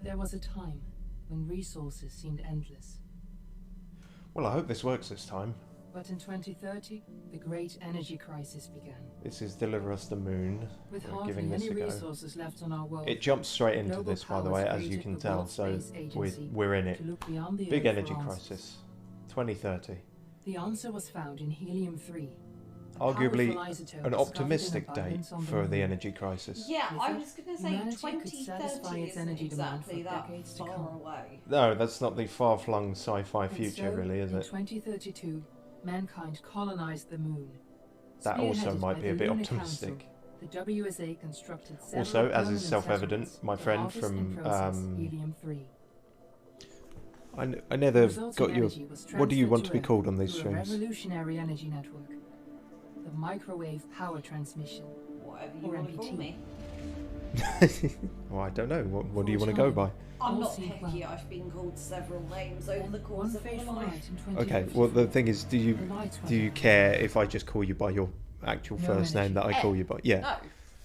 There was a time when resources seemed endless. Well, I hope this works this time. But in 2030, the great energy crisis began. This is Deliver Us the Moon. With We're hardly giving this any a go. resources left on our world, It jumps straight into global this, by the powers way, as you created can the tell, World so Space Agency we're in it. to look beyond the Big Earth energy for answers. crisis. 2030. The answer was found in helium-3. Arguably an optimistic date for the energy crisis. Yeah, I was going to say humanity could satisfy 2030 its isn't energy demand exactly for that decades to far come. away. No, that's not the far-flung sci-fi And future, so, really, is in it? 2032, mankind colonized the moon. That also Spearheaded might by be a the bit Lunar optimistic. Council, the WSA constructed several Also, as is permanent self-evident, settlements my to friend harvest from and process helium-3. I never Resulting got your. energy was What do you transferred want to be Earth called on these through a streams? revolutionary energy network, the microwave power transmission, Whatever you or want to call MPT. me. Well, I don't know. What do you want to go by? I'm not All seemed picky, well. I've been called several names over the course One of my fateful life. night in Okay. Well, the 2054, thing is, do you care if I just call you by your actual No first name that I call you by? Yeah. No,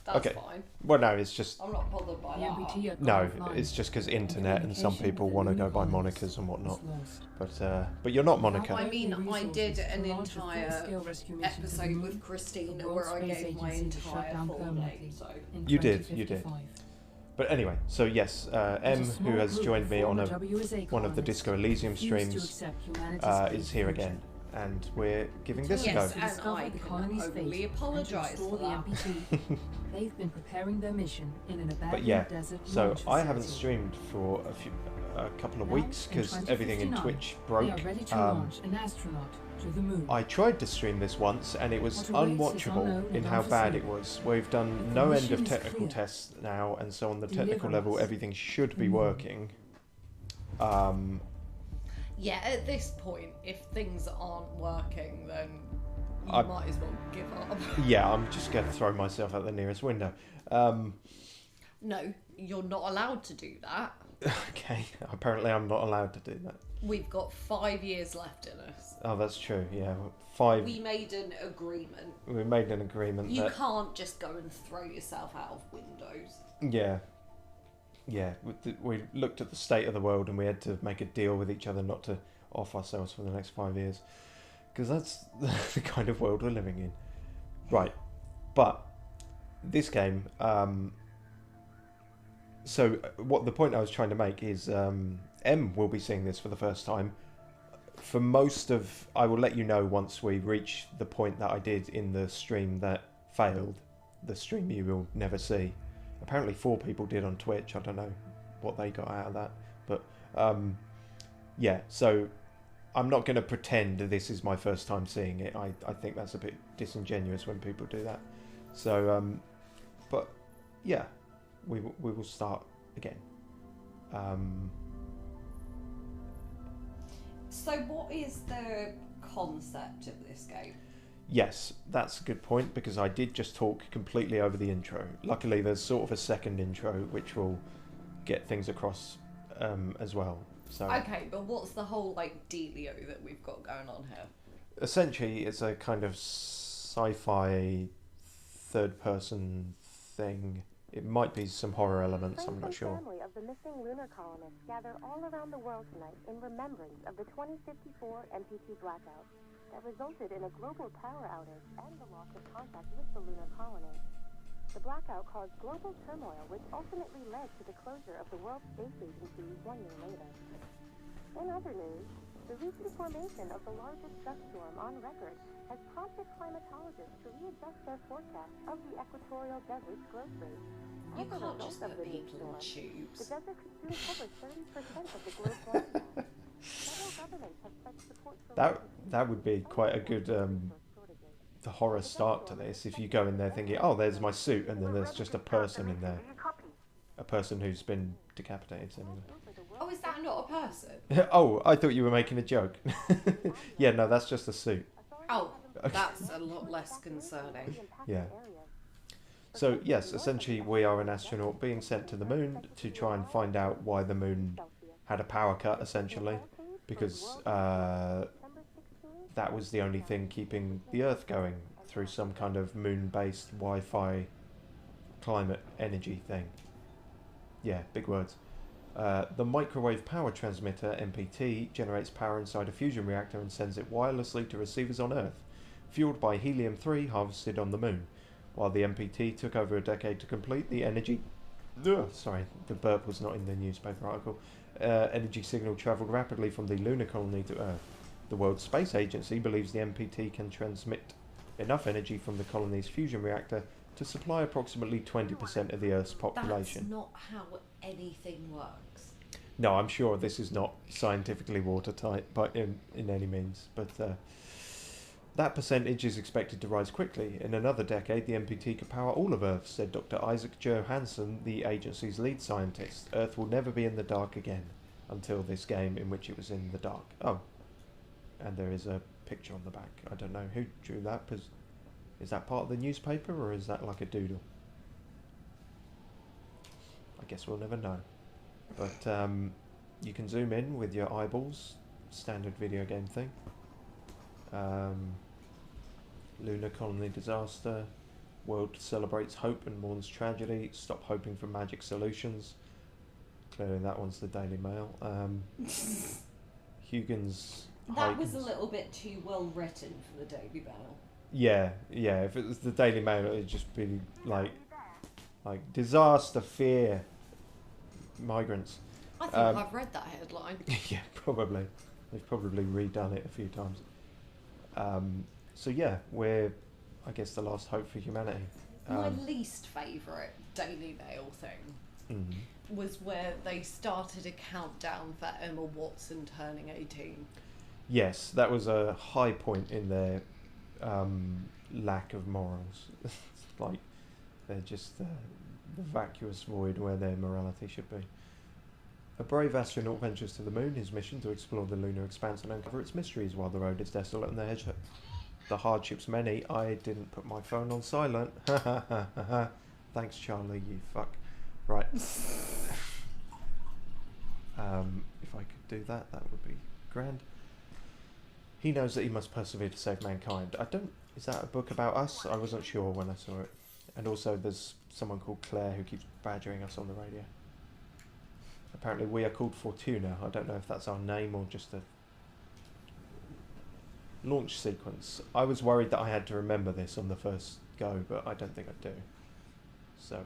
that's Okay. fine. Well, no, it's just I'm not bothered by the that. MPT had no, gone offline, it's just because and internet and some communication people with the want to go lunar by colonists monikers and whatnot. was lost. But you're not Monica. I mean, I did an Resources to launch a entire full-scale rescue mission to the episode moon, with the Christina World where I Space gave my Agency to shut entire down full permanently name, so... in You did. 2055. But anyway, so yes, M, A who small has group joined me on former WSA one of the colonists Disco Elysium refused to streams, accept humanity's is here future. again, and we're giving this a Yes, go. and Discover I the can colony's only fate and to apologise restore for the that. MPT. They've been preparing their mission in an abandoned But yeah, desert so launch I haven't facility. streamed for a couple of Now, weeks in because everything in 2059, Twitch They broke. are ready to launch an astronaut to the moon. I tried to stream this once and it was What awaits is unwatchable unknown in and how bad it unforeseen. was. We've done But the no end mission of is technical clear. tests now, and so on the Deliver technical level us everything should be the moon. working. Um, Yeah, at this point, if things aren't working, then you I- might as well give up. yeah, I'm just going to throw myself out the nearest window. No, you're not allowed to do that. Okay, apparently I'm not allowed to do that. We've got 5 years left in us. Oh, that's true, yeah. We made an agreement. We made an agreement You that... can't just go and throw yourself out of windows. Yeah. Yeah, we looked at the state of the world and we had to make a deal with each other not to off ourselves for the next 5 years. Because that's the kind of world we're living in. Right. But this game... so what the point I was trying to make is M will be seeing this for the first time. For most of... I will let you know once we reach the point that I did in the stream that failed. The stream you will never see. Apparently 4 people did on Twitch. I don't know what they got out of that. But, yeah. So, I'm not going to pretend this is my first time seeing it. I think that's a bit disingenuous when people do that. So, but, yeah. We will start again. So what is the concept of this game? Yes, that's a good point, because I did just talk completely over the intro. Luckily, there's sort of a second intro, which will get things across as well. So Okay, but what's the whole, like, dealio that we've got going on here? essentially, it's a kind of sci-fi third-person thing. It might be some horror elements, I'm not Friends sure. and family of the missing lunar colonists gather all around the world tonight in remembrance of the 2054 MPT blackout that resulted in a global power outage and the loss of contact with the lunar colony. The blackout caused global turmoil, which ultimately led to the closure of the World Space Agency 1 year later. In other news, the recent formation of the largest dust storm on record has prompted climatologists to readjust their forecast of the equatorial desert's growth rate. You As a can't result just of put the heat people in storm, the tubes. desert could soon cover 30% of the globe's land. Several governments have pledged support for That would be quite a good the horror start to this. If you go in there thinking, oh, there's my suit, and then there's just a person in there, a person who's been decapitated. Anyway. Oh, is that not a person? Oh, I thought you were making a joke. Yeah, no, that's just a suit. Oh, that's a lot less concerning. Yeah. So, yes, essentially we are an astronaut being sent to the moon to try and find out why the moon had a power cut, essentially, because that was the only thing keeping the Earth going through some kind of moon-based Wi-Fi climate energy thing. Yeah, big words. The microwave power transmitter, MPT, generates power inside a fusion reactor and sends it wirelessly to receivers on Earth, fueled by helium-3 harvested on the Moon. While the MPT took over a decade to complete, the energy... sorry, the burp was not in the newspaper article. Energy signal travelled rapidly from the lunar colony to Earth. The World Space Agency believes the MPT can transmit enough energy from the colony's fusion reactor to supply approximately 20% of the Earth's population. That's not how anything works. No, I'm sure this is not scientifically watertight but in any means, but that percentage is expected to rise quickly. In another decade, the MPT could power all of Earth, said Dr. Isaac Johansson, the agency's lead scientist. Earth will never be in the dark again until this game in which it was in the dark. Oh, and there is a picture on the back. I don't know who drew that. Is that part of the newspaper or is that like a doodle? I guess we'll never know. But you can zoom in with your eyeballs. Standard video game thing. Lunar colony disaster. World celebrates hope and mourns tragedy. Stop hoping for magic solutions. Clearly that one's the Daily Mail. Huygens... That was a little bit too well written for the Daily Mail. Yeah. If it was the Daily Mail, it'd just be like disaster, fear, migrants. I think I've read that headline. Yeah, probably. They've probably redone it a few times. So yeah, we're, I guess, the last hope for humanity. My least favourite Daily Mail thing was where they started a countdown for Emma Watson turning 18. Yes, that was a high point in their lack of morals. Like, they're just the vacuous void where their morality should be. A brave astronaut ventures to the moon, his mission to explore the lunar expanse and uncover its mysteries while the road is desolate and the hardships many. I didn't put my phone on silent. Thanks, Charlie, you fuck. Right. If I could do that, that would be grand. He knows that he must persevere to save mankind. Is that a book about us? I wasn't sure when I saw it. And also there's someone called Claire who keeps badgering us on the radio. Apparently we are called Fortuna. I don't know if that's our name or just a launch sequence. I was worried that I had to remember this on the first go, but I don't think I do. So,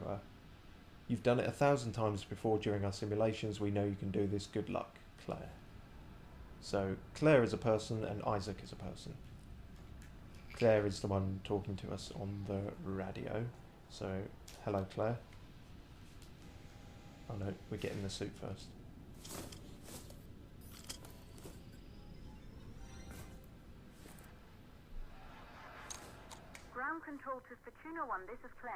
you've done it 1,000 times before during our simulations. We know you can do this. Good luck, Claire. So, Claire is a person and Isaac is a person. Claire is the one talking to us on the radio. So, hello, Claire. Oh no, we're getting the suit first. Ground control to Fortuna 1, this is Claire.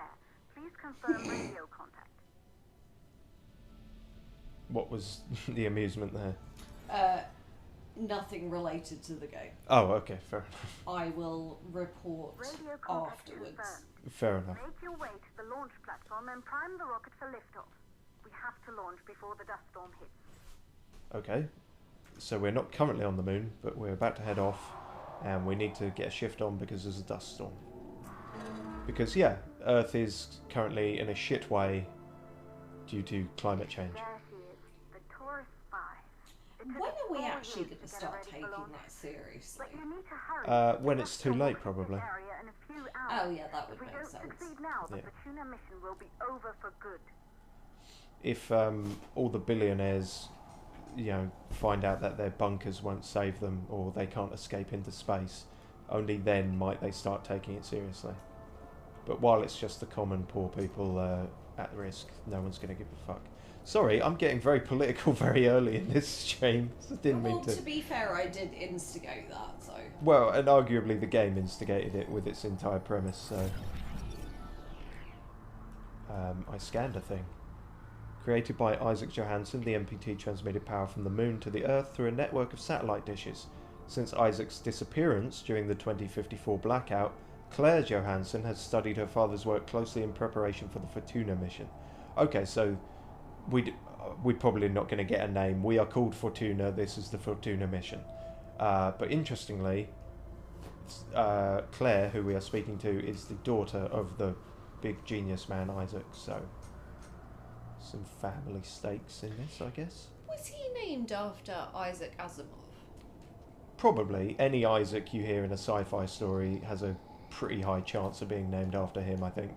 Please confirm radio contact. What was the amusement there? Nothing related to the game. Oh, okay, fair enough. I will report Radio contact afterwards. confirmed. Fair enough. Make your way to the launch platform and prime the rocket for liftoff. We have to launch before the dust storm hits. Okay, so we're not currently on the moon, but we're about to head off, and we need to get a shift on because there's a dust storm. Because, yeah, Earth is currently in a shit way due to climate change. There she is, the tourist spy. When are we actually going to start taking that seriously? But you need to hurry. When it's too late, probably. Oh yeah, that would If we make don't sense. succeed now, the Yeah. Fortuna mission will be over for good. If all the billionaires, find out that their bunkers won't save them or they can't escape into space, only then might they start taking it seriously. But while it's just the common poor people at risk, no one's going to give a fuck. Sorry, I'm getting very political very early in this stream. I didn't mean Well, to be fair, I did instigate that, so... Well, and arguably the game instigated it with its entire premise, so... I scanned a thing. Created by Isaac Johansson, the MPT transmitted power from the moon to the Earth through a network of satellite dishes. Since Isaac's disappearance during the 2054 blackout, Claire Johansson has studied her father's work closely in preparation for the Fortuna mission. Okay, so we're probably not going to get a name. We are called Fortuna, this is the Fortuna mission. But interestingly, Claire, who we are speaking to, is the daughter of the big genius man Isaac, so Some family stakes in this, I guess. Was he named after Isaac Asimov? Probably. Any Isaac you hear in a sci-fi story has a pretty high chance of being named after him, I think.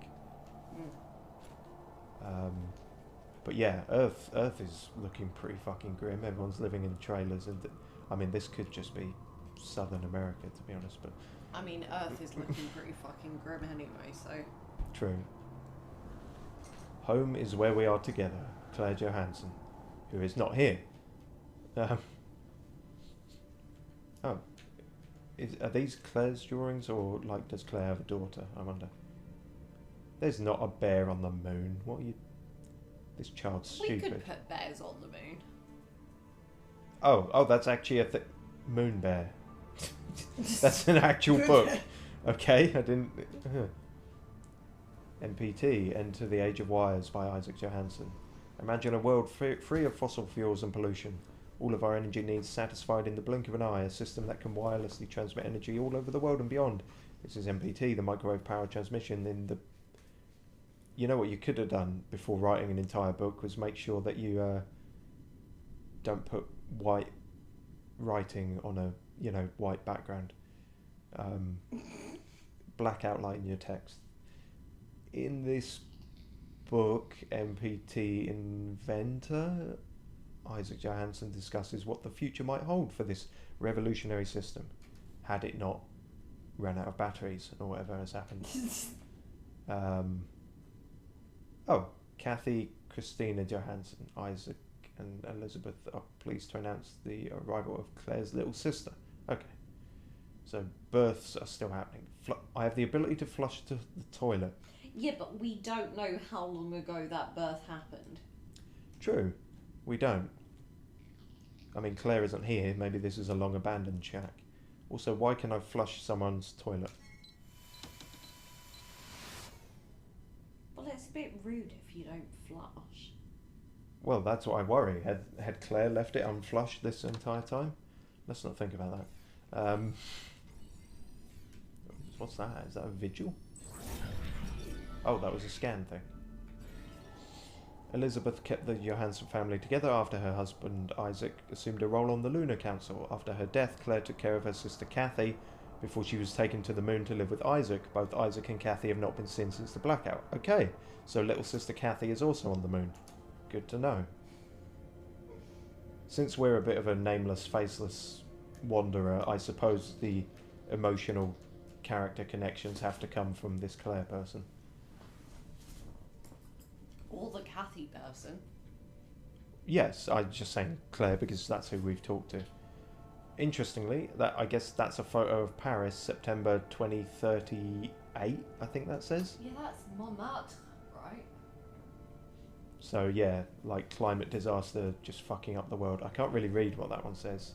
But yeah, Earth is looking pretty fucking grim. Everyone's living in trailers, and I mean, this could just be Southern America, to be honest. But I mean, Earth is looking pretty fucking grim anyway, so... True. Home is where we are together. Claire Johansson, who is not here. Oh. Are these Claire's drawings, or, like, does Claire have a daughter? I wonder. There's not a bear on the moon. What are you... This child's stupid. We could put bears on the moon. Oh, that's actually a moon bear. That's an actual book. Okay, I didn't... MPT, Enter the Age of Wires by Isaac Johansson. Imagine a world free of fossil fuels and pollution. All of our energy needs satisfied in the blink of an eye. A system that can wirelessly transmit energy all over the world and beyond. This is MPT, the microwave power transmission in the... You know what you could have done before writing an entire book was make sure that you don't put white writing on a, white background. Black outline your text. In this book, MPT Inventor, Isaac Johansson discusses what the future might hold for this revolutionary system, had it not run out of batteries or whatever has happened. Kathy, Christina Johansson, Isaac and Elizabeth are pleased to announce the arrival of Claire's little sister. Okay. So births are still happening. I have the ability to flush to the toilet. Yeah, but we don't know how long ago that birth happened. True. We don't. I mean, Claire isn't here. Maybe this is a long abandoned shack. Also, why can I flush someone's toilet? Well, it's a bit rude if you don't flush. Well, that's what I worry. Had Claire left it unflushed this entire time? Let's not think about that. What's that? Is that a vigil? Oh, that was a scan thing. Elizabeth kept the Johansson family together after her husband Isaac assumed a role on the Lunar Council. After her death, Claire took care of her sister Kathy before she was taken to the moon to live with Isaac. Both Isaac and Kathy have not been seen since the blackout. Okay, so little sister Kathy is also on the moon. Good to know. Since we're a bit of a nameless, faceless wanderer, I suppose the emotional character connections have to come from this Claire person. Or the Kathy person. Yes, I'm just saying Claire because that's who we've talked to. Interestingly, I guess that's a photo of Paris, September 2038, I think that says. Yeah, that's Montmartre, right? So yeah, like climate disaster just fucking up the world. I can't really read what that one says.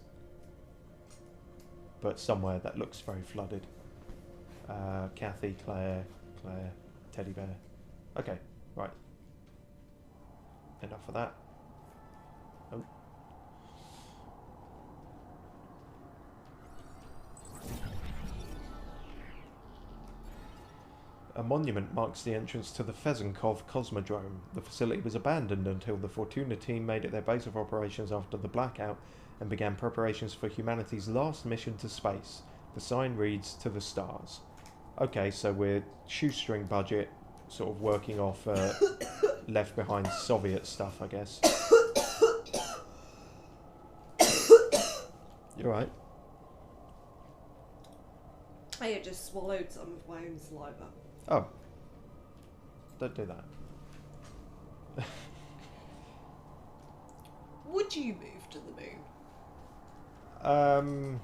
But somewhere that looks very flooded. Kathy, Claire, teddy bear. Okay, right. Enough of that. Oh. A monument marks the entrance to the Fezenkov Cosmodrome. The facility was abandoned until the Fortuna team made it their base of operations after the blackout and began preparations for humanity's last mission to space. The sign reads, "To the stars." Okay, so we're shoestring budget, sort of working off left behind Soviet stuff, I guess. You're right. I just swallowed some of my own saliva. Oh. Don't do that. Would you move to the moon?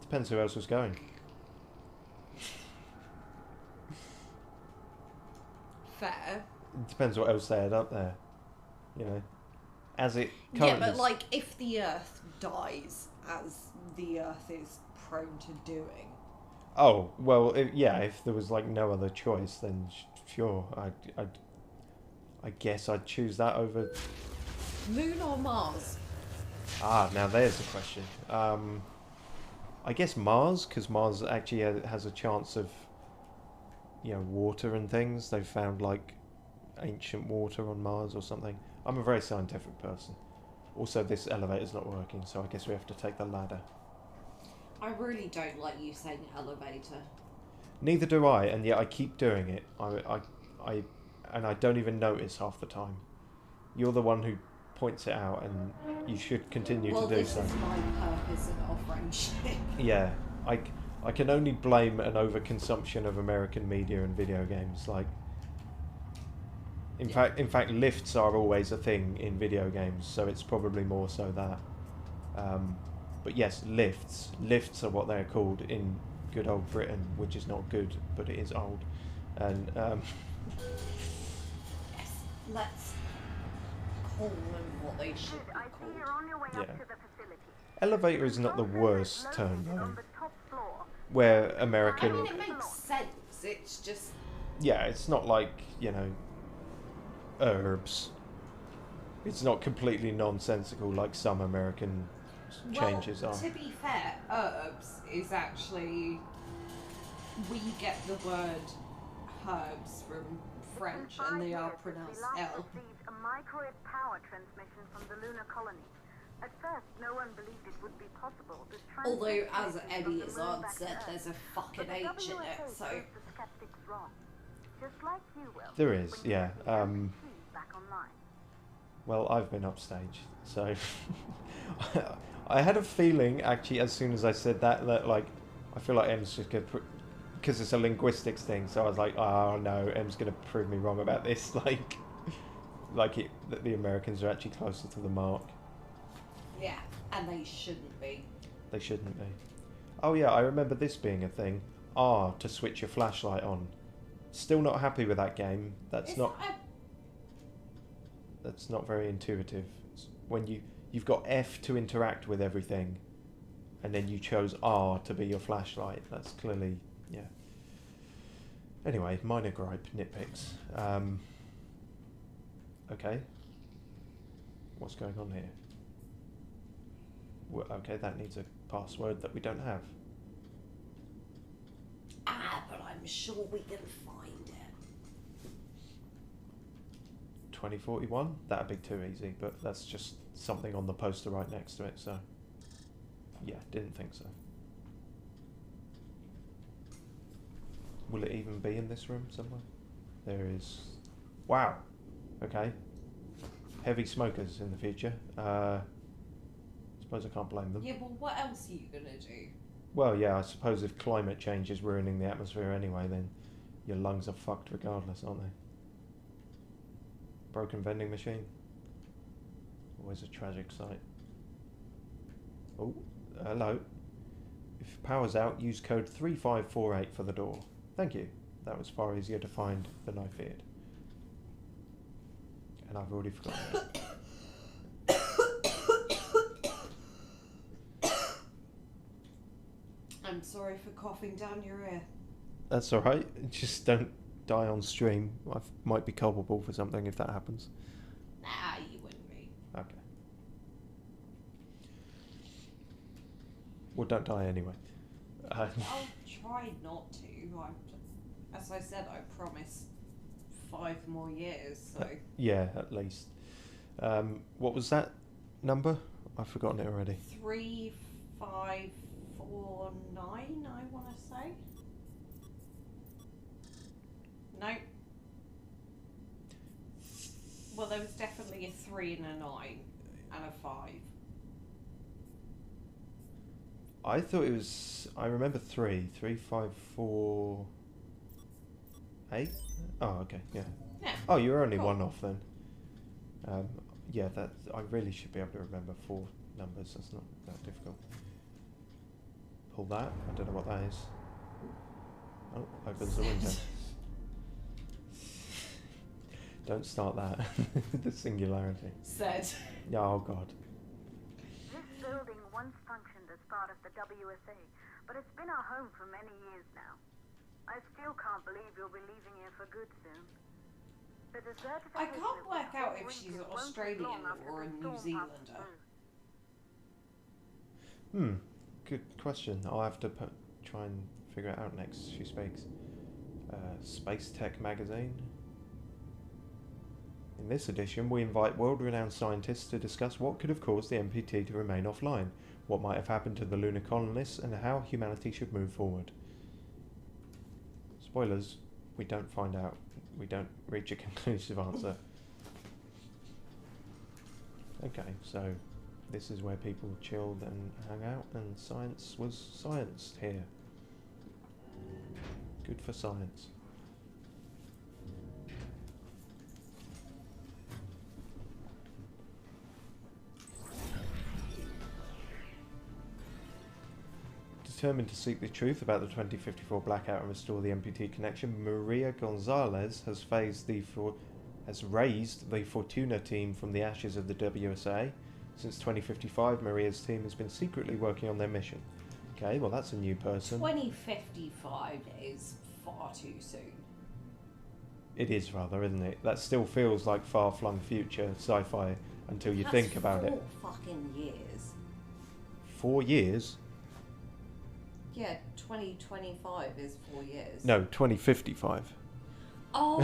Depends who else was going. Fair. It depends what else they had up there. You know. As it currently... Yeah, but like, if the Earth dies, as the Earth is prone to doing... Oh, well, if there was like no other choice, then sure, I guess I'd choose that over... Moon or Mars? Ah, now there's a question. I guess Mars, because Mars actually has a chance of, water and things. They've found like ancient water on Mars or something. I'm a very scientific person. Also, this elevator's not working, so I guess we have to take the ladder. I really don't like you saying elevator. Neither do I, and yet I keep doing it. And I don't even notice half the time. You're the one who points it out, and you should continue to do so. Well, this is my purpose in our friendship. Yeah, I can only blame an overconsumption of American media and video games. Like, in fact, lifts are always a thing in video games, so it's probably more so that. But yes, lifts are what they're called in good old Britain, which is not good, but it is old. And Yes, let's call them what they should be called. yeah, elevator is not the worst term though. Where American. I mean, it makes sense. It's just. Yeah, it's not like, you know, herbs. It's not completely nonsensical like some American changes are. To be fair, herbs is actually, we get the word herbs from French and they are pronounced L. A microwave power transmission from the lunar colony. At first, no one believed it would be possible to Although, as Eddie Izzard said, there's a fucking H in it, so. Just like you will. There is, yeah. Well, I've been upstage, so I had a feeling actually as soon as I said that like I feel like Em's just gonna because it's a linguistics thing. So I was like, oh no, Em's gonna prove me wrong about this. That the Americans are actually closer to the mark. Yeah, and they shouldn't be. They shouldn't be. Oh yeah, I remember this being a thing. R to switch your flashlight on. Still not happy with that game. That's not very intuitive. It's when you've got F to interact with everything, and then you chose R to be your flashlight. That's clearly, yeah. Anyway, minor gripe, nitpicks. Okay. What's going on here? Well, okay, that needs a password that we don't have. But I'm sure we can find it. 2041? That'd be too easy, but that's just something on the poster right next to it, so yeah, didn't think so. Will it even be in this room somewhere? There is. Wow. Okay. Heavy smokers in the future. Suppose I can't blame them. Yeah, but what else are you gonna do? Well, yeah, I suppose if climate change is ruining the atmosphere anyway, then your lungs are fucked regardless, aren't they? Broken vending machine. Always a tragic sight. Oh, hello. If power's out, use code 3548 for the door. Thank you. That was far easier to find than I feared. And I've already forgotten it. I'm sorry for coughing down your ear. That's alright. Just don't die on stream. I might be culpable for something if that happens. Nah, you wouldn't be. Okay. Well, don't die anyway. I'll try not to. As I said, I promise 5 more years, so... yeah, at least. What was that number? I've forgotten it already. 3549, I want to say. No. Well, there was definitely a 3 and a 9 and a 5. I thought it was. I remember 3. 3, 5, 4, 8. Oh, okay, yeah. Yeah. Oh, you were only Cool. one off then. Yeah, that I really should be able to remember 4 numbers. That's not that difficult. Pull that. I don't know what that is. Oh, opens the window. Don't start that. The singularity. Said. Oh God. This building once functioned as part of the WSA, but it's been our home for many years now. I still can't believe you'll be leaving here for good soon. The I can't work out if she's an Australian or a New Zealander. Good question. I'll have to try and figure it out next she speaks. Space Tech magazine. In this edition, we invite world-renowned scientists to discuss what could have caused the MPT to remain offline, what might have happened to the lunar colonists, and how humanity should move forward. Spoilers, we don't find out. We don't reach a conclusive answer. Okay, so this is where people chilled and hung out, and science was scienced here. Good for science. Determined to seek the truth about the 2054 blackout and restore the MPT connection, Maria Gonzalez has raised the Fortuna team from the ashes of the WSA. Since 2055, Maria's team has been secretly working on their mission. Okay, well that's a new person. 2055 is far too soon. It is rather, isn't it? That still feels like far-flung future sci-fi until you think about it. 4 fucking years. 4 years? Yeah, 2025 is 4 years. No, 2055. Oh!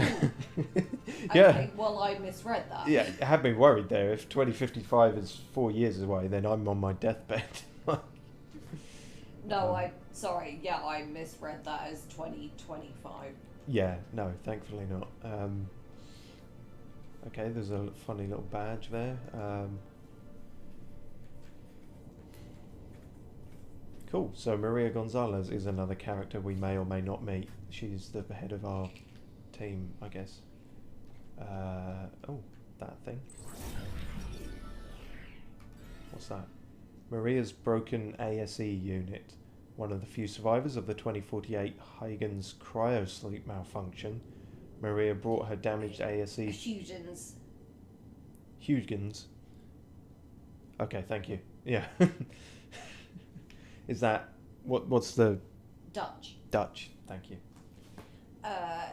Yeah. Okay, well I misread that. Yeah, it had me worried there. If 2055 is 4 years away, then I'm on my deathbed. No, I misread that as 2025. Yeah, no, thankfully not. Okay, there's a funny little badge there. Cool, so Maria Gonzalez is another character we may or may not meet. She's the head of our team, I guess. Oh, that thing. What's that? Maria's broken ASE unit. One of the few survivors of the 2048 Huygens cryosleep malfunction. Maria brought her damaged ASE... Huygens. Okay, thank you. Yeah. Is that... What's the... Dutch. Dutch, thank you.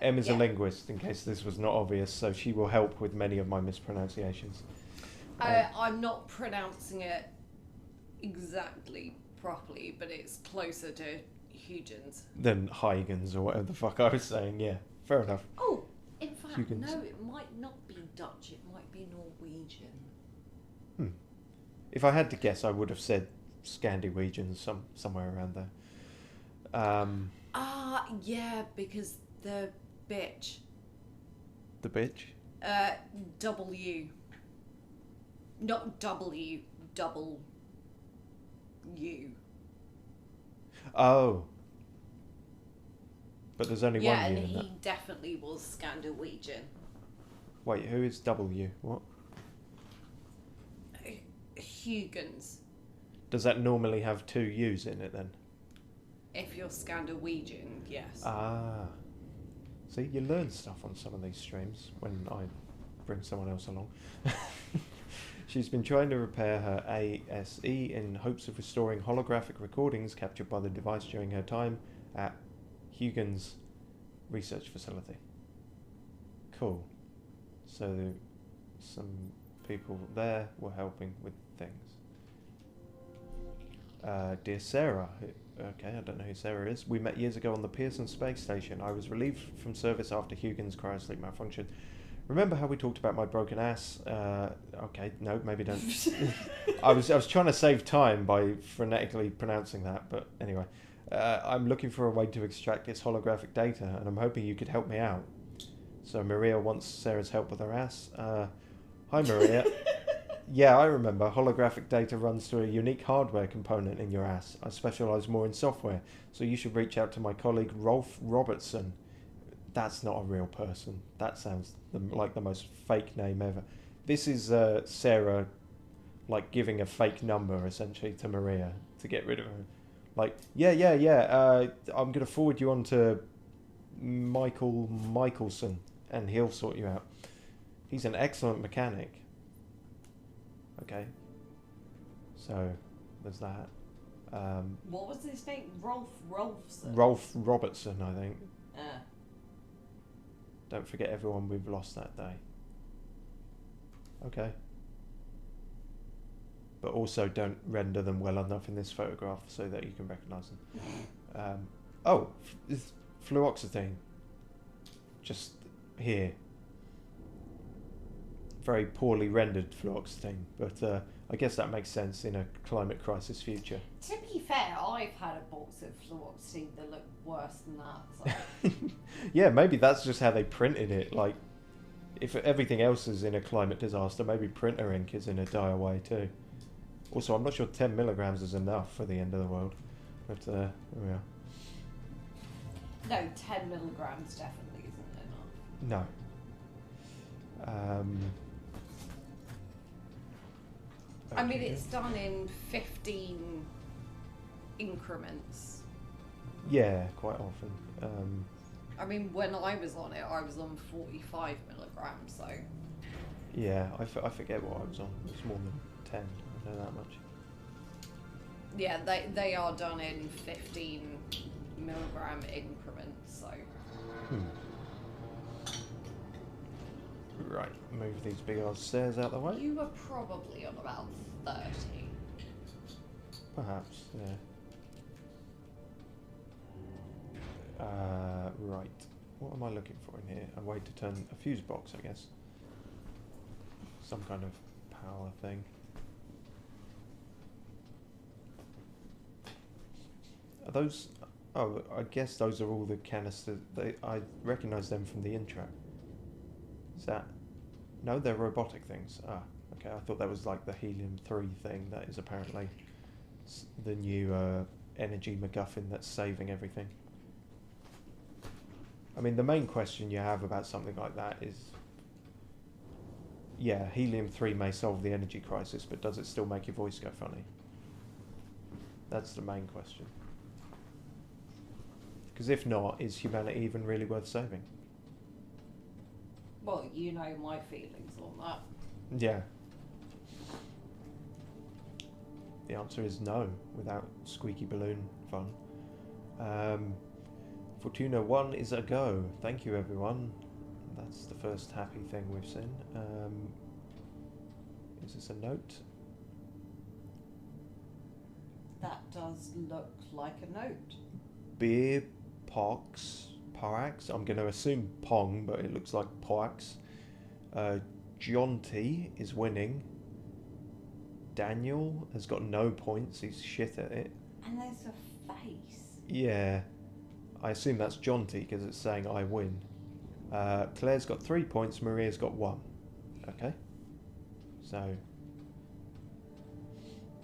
Em is a linguist, in case this was not obvious, so she will help with many of my mispronunciations. I'm not pronouncing it exactly properly, but it's closer to Huygens. Than Huygens or whatever the fuck I was saying, yeah. Fair enough. Oh, in fact, Huygens. no, it might not be Dutch, it might be Norwegian. If I had to guess, I would have said Scandinavian, somewhere around there. Yeah, because the bitch. The bitch? W. Not W, double U. Oh. But there's only one Yeah, U and in that. he definitely was Scandinavian. Wait, who is W? What? Huygens. Does that normally have 2 U's in it then? If you're Scandinavian, yes. Ah. See, you learn stuff on some of these streams when I bring someone else along. She's been trying to repair her ASE in hopes of restoring holographic recordings captured by the device during her time at Huygens research facility. Cool. So some people there were helping with things. Dear Sarah, okay, I don't know who Sarah is. We met years ago on the Pearson space station. I was relieved from service after Huygens cryosleep malfunction. Remember how we talked about my broken ass? Okay, no, maybe don't. I was trying to save time by phonetically pronouncing that, but anyway. I'm looking for a way to extract its holographic data, and I'm hoping you could help me out. So Maria wants Sarah's help with her ass. Hi, Maria. Yeah, I remember. Holographic data runs through a unique hardware component in your ass. I specialise more in software, so you should reach out to my colleague Rolf Robertson. That's not a real person. That sounds like the most fake name ever. This is Sarah, like, giving a fake number, essentially, to Maria to get rid of her. Like, yeah, I'm going to forward you on to Michael Michelson, and he'll sort you out. He's an excellent mechanic. Okay. So, there's that. What was his name? Rolfson? Rolf Robertson, I think. Ah. Don't forget everyone we've lost that day. Okay. But also don't render them well enough in this photograph so that you can recognise them. Oh, it's fluoxetine. Just here. very poorly rendered fluoxetine, but I guess that makes sense in a climate crisis future. To be fair, I've had a box of fluoxetine that looked worse than that. So. Yeah, maybe that's just how they printed it. Like, if everything else is in a climate disaster, maybe printer ink is in a dire way too. Also, I'm not sure 10 milligrams is enough for the end of the world. But, there we are. No, 10 milligrams definitely isn't enough. No. I mean, it's done in 15 increments. Yeah, quite often. I mean, when I was on it, I was on 45 milligrams, so... Yeah, I forget what I was on. It was more than 10, I know that much. Yeah, they are done in 15 milligram increments, so... Right, move these big old stairs out the way. You were probably on about 30. Perhaps, yeah. Right. What am I looking for in here? A way to turn a fuse box, I guess. Some kind of power thing. Are those... Oh, I guess those are all the canisters. I recognise them from the intro. Is that... No, they're robotic things. Ah, okay. I thought that was like the helium-3 thing that is apparently the new energy MacGuffin that's saving everything. I mean, the main question you have about something like that is... Yeah, helium-3 may solve the energy crisis, but does it still make your voice go funny? That's the main question. Because if not, is humanity even really worth saving? Well, you know my feelings on that. Yeah. The answer is no, without squeaky balloon fun. Fortuna 1 is a go. Thank you, everyone. That's the first happy thing we've seen. Is this a note? That does look like a note. Beer Pox. Parax. I'm going to assume Pong, but it looks like Poax. John T is winning. Daniel has got no points. He's shit at it. And there's a face. Yeah. I assume that's John T because it's saying I win. Claire's got 3 points. Maria's got 1. Okay. So,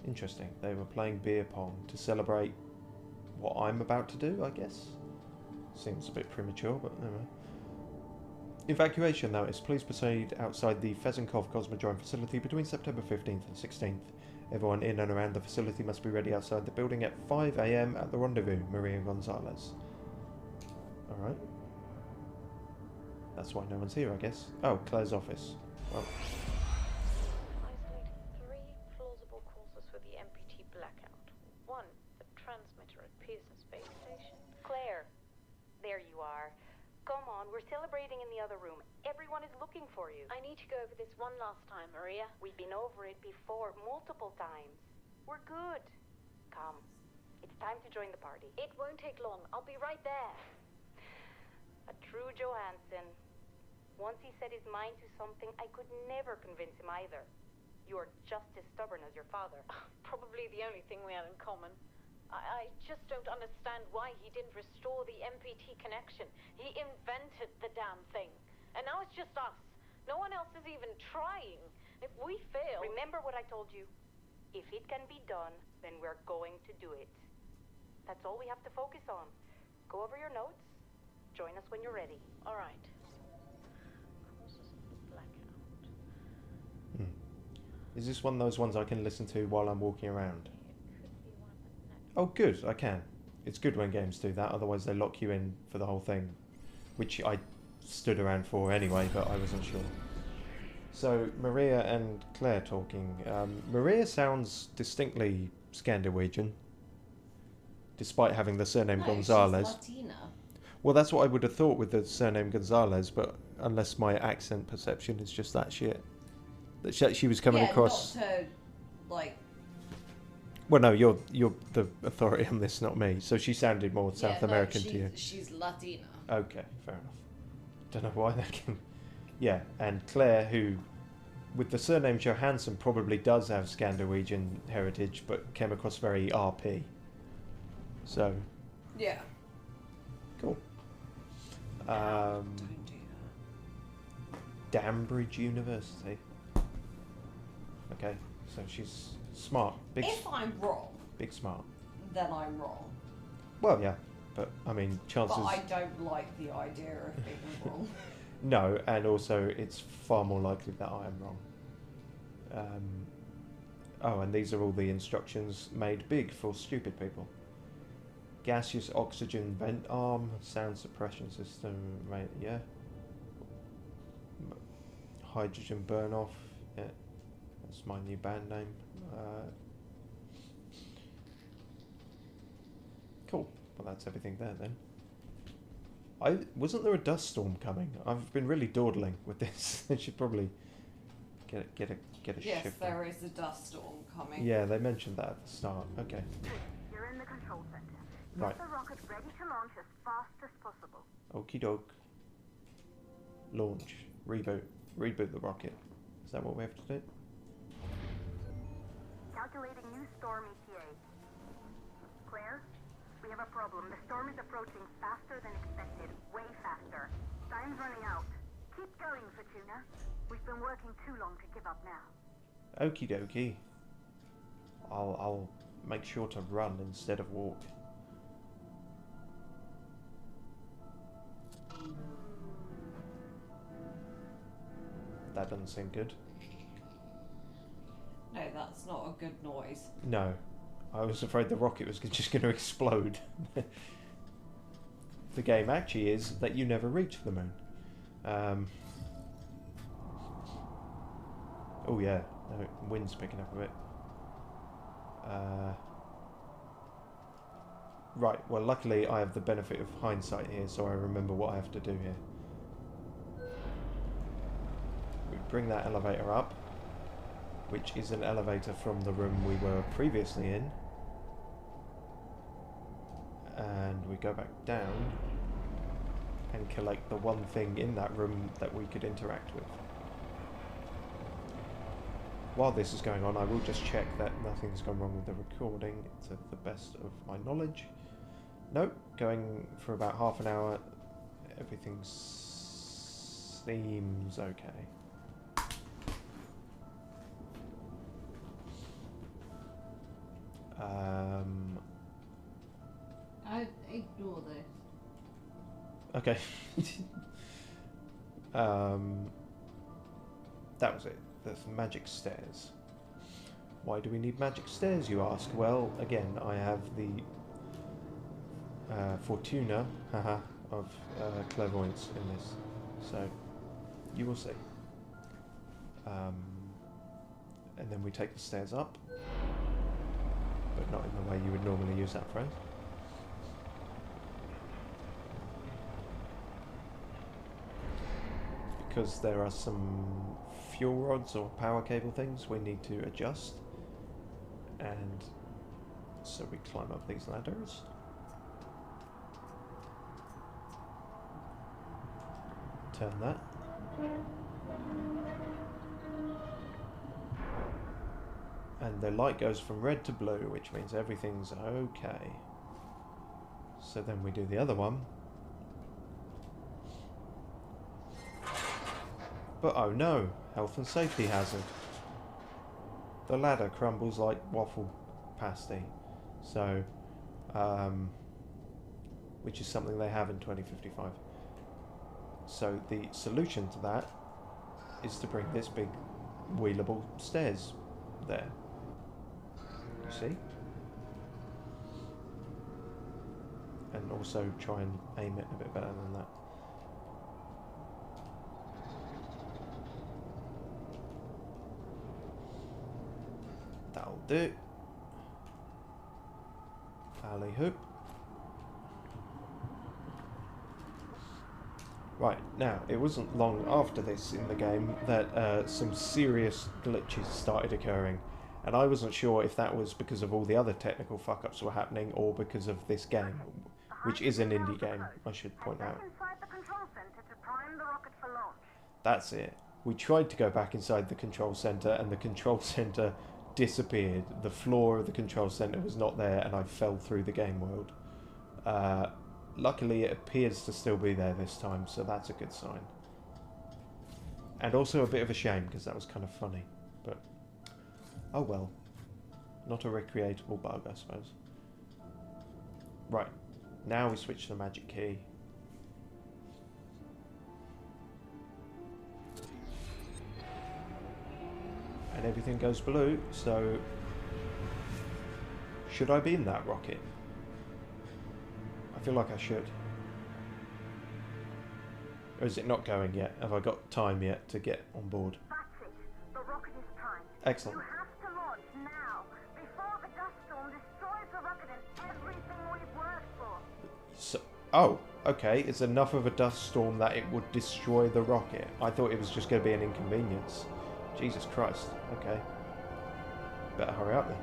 interesting. They were playing beer pong to celebrate what I'm about to do, I guess. Seems a bit premature, but anyway. Evacuation notice. Please proceed outside the Fezenkov Cosmodrome facility between September 15th and 16th. Everyone in and around the facility must be ready outside the building at 5 AM at the rendezvous. Maria Gonzalez. Alright. That's why no one's here, I guess. Oh, Claire's office. Well. Isolating 3 plausible causes for the MPT blackout. 1, the transmitter at Pearson Space Station. Claire, there you are. Come on, we're celebrating in the other room. Everyone is looking for you. I need to go over this one last time, Maria. We've been over it before, multiple times. We're good. Come. It's time to join the party. It won't take long. I'll be right there. A true Johansson. Once he set his mind to something, I could never convince him either. You are just as stubborn as your father. Probably the only thing we had in common. I just don't understand why he didn't restore the MPT connection. He invented the damn thing. And now it's just us. No one else is even trying. If we fail... Remember what I told you. If it can be done, then we're going to do it. That's all we have to focus on. Go over your notes. Join us when you're ready. All right. Causes of the blackout. Is this one of those ones I can listen to while I'm walking around? It could be one that... Oh, good, I can. It's good when games do that, otherwise they lock you in for the whole thing. Which I stood around for anyway, but I wasn't sure. So, Maria and Claire talking. Maria sounds distinctly Scandinavian, despite having the surname Gonzalez. She's Latina. Well, that's what I would have thought with the surname Gonzalez, but unless my accent perception is just that shit. That she was coming across... not to, like... Well, no, you're the authority on this, not me. So she sounded more South American to you. She's Latina. Okay, fair enough. Don't know why that can... Yeah, and Claire, who with the surname Johansson, probably does have Scandinavian heritage, but came across very RP. So, Yeah. cool. Don't do that. Dambridge University. Okay, so she's smart. Big, If I'm wrong, big smart. then I'm wrong. Well, yeah, but I mean, chances. But I don't like the idea of being wrong. No, and also it's far more likely that I am wrong. Oh, and these are all the instructions made big for stupid people. Gaseous oxygen vent arm, sound suppression system, right? Yeah. Hydrogen burn off. Yeah, that's my new band name. Cool. Well, that's everything there then. Wasn't there a dust storm coming? I've been really dawdling with this. I should probably get a Yes, shift. there is a dust storm coming. Yeah, they mentioned that at the start. Okay. You're in the control center. Right. Get the rocket ready to launch as fast as possible. Okie doke. Launch. Reboot. Reboot the rocket. Is that what we have to do? Calculating new storm ETA. Claire, we have a problem. The storm is approaching faster than expected. Way faster. Time's running out. Keep going, Fortuna. We've been working too long to give up now. Okie dokie. I'll make sure to run instead of walk. That doesn't seem good. No, that's not a good noise. No. I was afraid the rocket was just going to explode. The game actually is that you never reach the moon. Oh yeah, no, wind's picking up a bit. Right, well luckily I have the benefit of hindsight here, so I remember what I have to do here. We bring that elevator up, which is an elevator from the room we were previously in. And we go back down and collect the one thing in that room that we could interact with. While this is going on, I will just check that nothing's gone wrong with the recording to the best of my knowledge. Nope, going for about half an hour, everything seems okay. I ignore this. Okay. That was it. There's magic stairs. Why do we need magic stairs, you ask? Well, again, I have the Fortuna of clairvoyance in this, so you will see. And then we take the stairs up, but not in the way you would normally use that phrase. Because there are some fuel rods or power cable things we need to adjust, and so we climb up these ladders. Turn that. And the light goes from red to blue, which means everything's okay. So then we do the other one. But oh no, health and safety hazard. The ladder crumbles like waffle pasty. So, which is something they have in 2055. So the solution to that is to bring this big wheelable stairs there. You see? And also try and aim it a bit better than that. That'll do. Alley hoop. Right, now, it wasn't long after this in the game that some serious glitches started occurring, and I wasn't sure if that was because of all the other technical fuck-ups were happening or because of this game, which is an indie game, I should point out. Inside the control center to prime the rocket for launch. That's it. We tried to go back inside the control center, and the control center disappeared. The floor of the control center was not there, and I fell through the game world. Luckily, it appears to still be there this time, so that's a good sign. And also a bit of a shame, because that was kind of funny. But, oh well. Not a recreatable bug, I suppose. Right. Now we switch to the magic key. And everything goes blue, so... Should I be in that rocket? I feel like I should. Or is it not going yet? Have I got time yet to get on board? That's it. The rocket is primed. Excellent. You have to launch now, before the dust storm destroys the rocket and everything we've worked for. So, oh, okay. It's enough of a dust storm that it would destroy the rocket. I thought it was just going to be an inconvenience. Jesus Christ. Okay. Better hurry up then.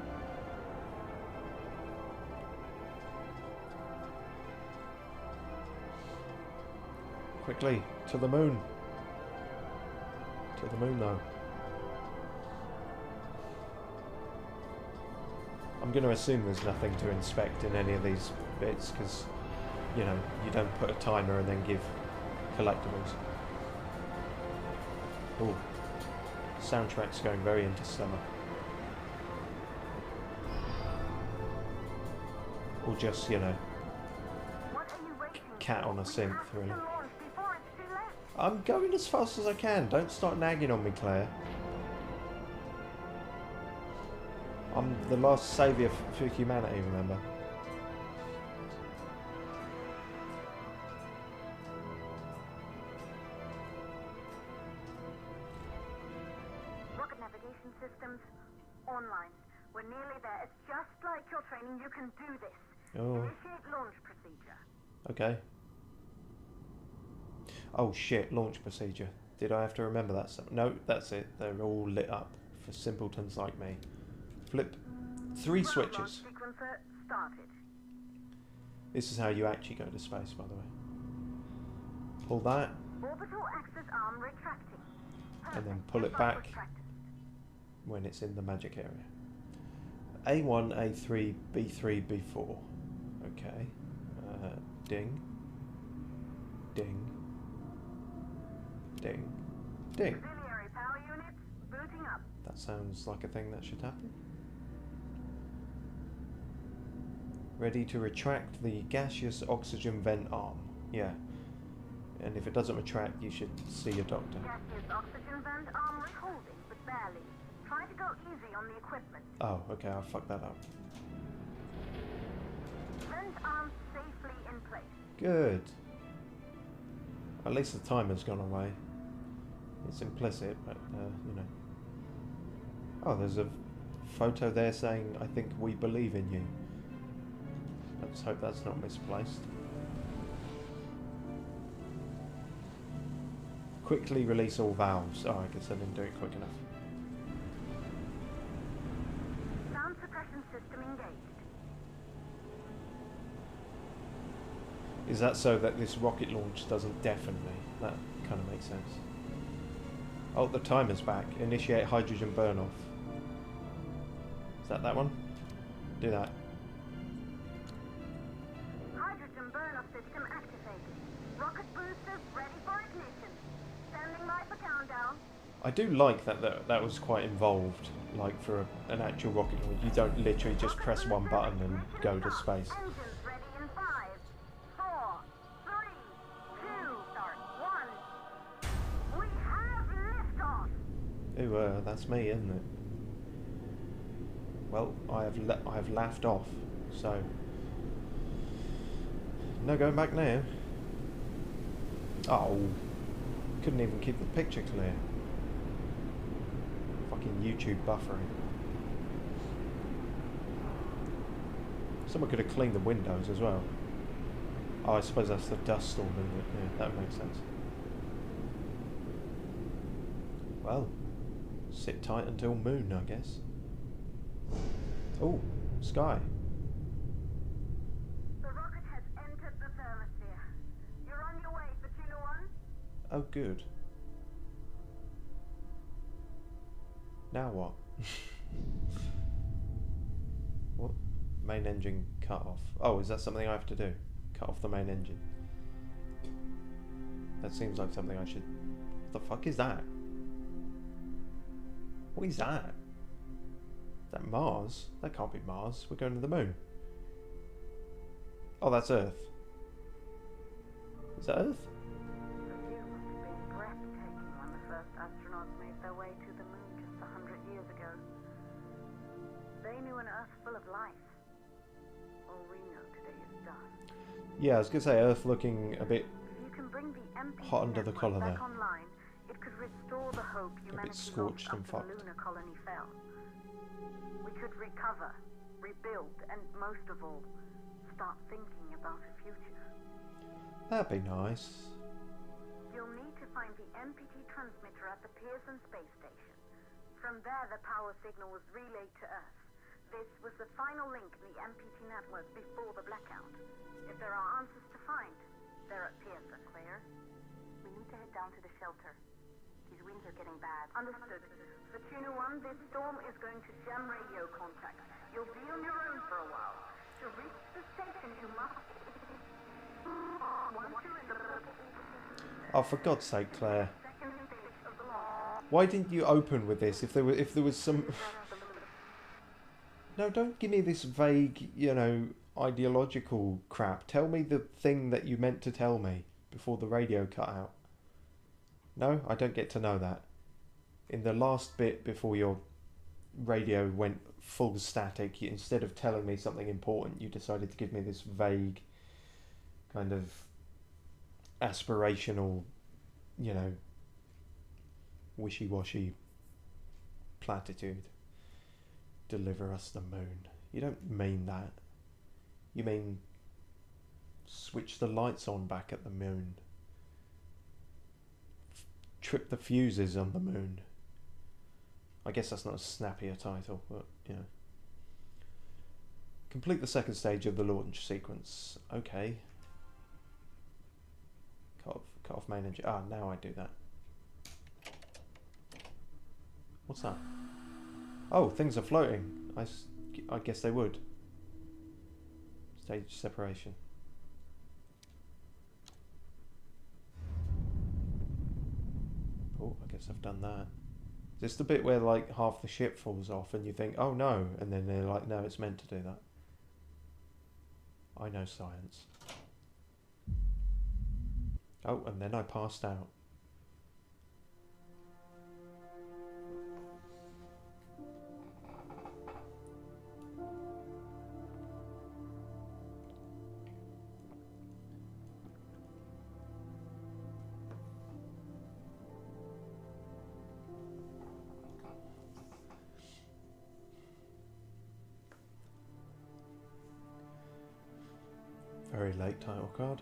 Quickly, to the moon. To the moon, though. I'm going to assume there's nothing to inspect in any of these bits, because, you know, you don't put a timer and then give collectibles. Ooh. Soundtrack's going very interstellar. Or just, you know, What are you waiting cat for? on a We synth, have to really. launch before it's too late. I'm going as fast as I can. Don't start nagging on me, Claire. I'm the last saviour for humanity, remember? Rocket navigation systems online. We're nearly there. It's just like your training. You can do this. Oh, Initiate launch procedure. okay. Oh shit, launch procedure. Did I have to remember that? No, that's it. They're all lit up for simpletons like me. Flip 3 Well, switches. launch sequencer started. This is how you actually go to space, by the way. Pull that, Orbital axis arm retracting. and then Perfect. pull it Just like back with practice. when it's in the magic area. A1, A3, B3, B4. Okay. Ding. Ding. Ding. Ding. Auxiliary power units booting up. That sounds like a thing that should happen. Ready to retract the gaseous oxygen vent arm. Yeah. And if it doesn't retract, you should see your doctor. Gaseous oxygen vent arm holding, but barely. Try to go easy on the equipment. Oh, okay, I fucked that up. Vent arm safely in place. Good. At least the timer's gone away. It's implicit, but, you know. Oh, there's a photo there saying, I think we believe in you. Let's hope that's not misplaced. Quickly release all valves. Oh, I guess I didn't do it quick enough. Sound suppression system engaged. Is that so that this rocket launch doesn't deafen me? That kind of makes sense. Oh, the timer's back. Initiate hydrogen burn-off. Is that one? Do that. Hydrogen burn-off system activated. Rocket boosters ready for ignition. Standing by for countdown. I do like that was quite involved, like for an actual rocket launch. You don't literally just press one button and go to space. Engines ready in 5, 4, 3, 2, start 1. We have liftoff. Ooh, that's me, isn't it? Well, I have laughed off, so no going back now. Oh, couldn't even keep the picture clear. Fucking YouTube buffering. Someone could have cleaned the windows as well. Oh, I suppose that's the dust storm, isn't it? Yeah, that makes sense. Well, sit tight until moon, I guess. Oh, sky. The rocket has entered the thermosphere. You're on your way for Juno 1. Oh, good. Now what? What? Main engine cut off. Oh, is that something I have to do? Cut off the main engine. That seems like something I should... What the fuck is that? What is that? Is that Mars? That can't be Mars. We're going to the moon. Oh, that's Earth. Is that Earth? The view must have been breathtaking when the first astronauts made their way to the moon just 100 years ago. They knew an Earth full of life. All we know today is dust. Yeah, I was going to say Earth looking a bit If you can bring the MPT hot under the network collar back there. online, it could restore the hope humanity scorched lost and after fucked. the lunar colony fell. We could recover, rebuild, and most of all, start thinking about a future. That'd be nice. You'll need to find the MPT transmitter at the Pearson space station. From there, the power signal was relayed to Earth. This was the final link in the MPT network before the blackout. If there are answers to find, they're at Pearson. Claire, we need to head down to the shelter. These winds are getting bad. Understood. For Tuna 1, this storm is going to jam radio contact. You'll be on your own for a while. To reach the station, you must... Once you're in the Oh, for God's sake, Claire. Why didn't you open with this? If there was some... No, don't give me this vague, you know, ideological crap. Tell me the thing that you meant to tell me before the radio cut out. No, I don't get to know that. In the last bit before your radio went full static, instead of telling me something important, you decided to give me this vague kind of aspirational, you know, wishy-washy platitude. Deliver us the moon. You don't mean that. You mean switch the lights on back at the moon. Trip the fuses on the moon. I guess that's not as snappy a title, but yeah. Complete the second stage of the launch sequence. Okay. Cut off main engine. Ah, now I do that. What's that? Oh, things are floating. I guess they would. Stage separation. Oh, I guess I've done that. Is this the bit where like half the ship falls off and you think, oh no, and then they're like, no, it's meant to do that. I know science. Oh, and then I passed out. Very late title card.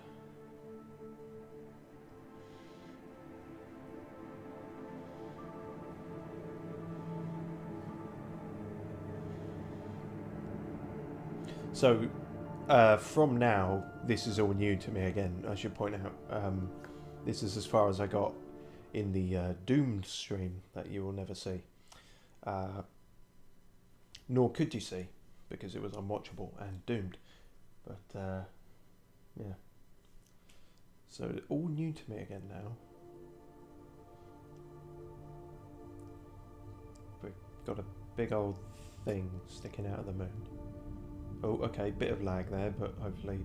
So, from now, this is all new to me again, I should point out. This is as far as I got in the Doomed stream that you will never see. Nor could you see, because it was unwatchable and doomed. But, yeah. So, all new to me again now. We've got a big old thing sticking out of the moon. Oh, okay, bit of lag there, but hopefully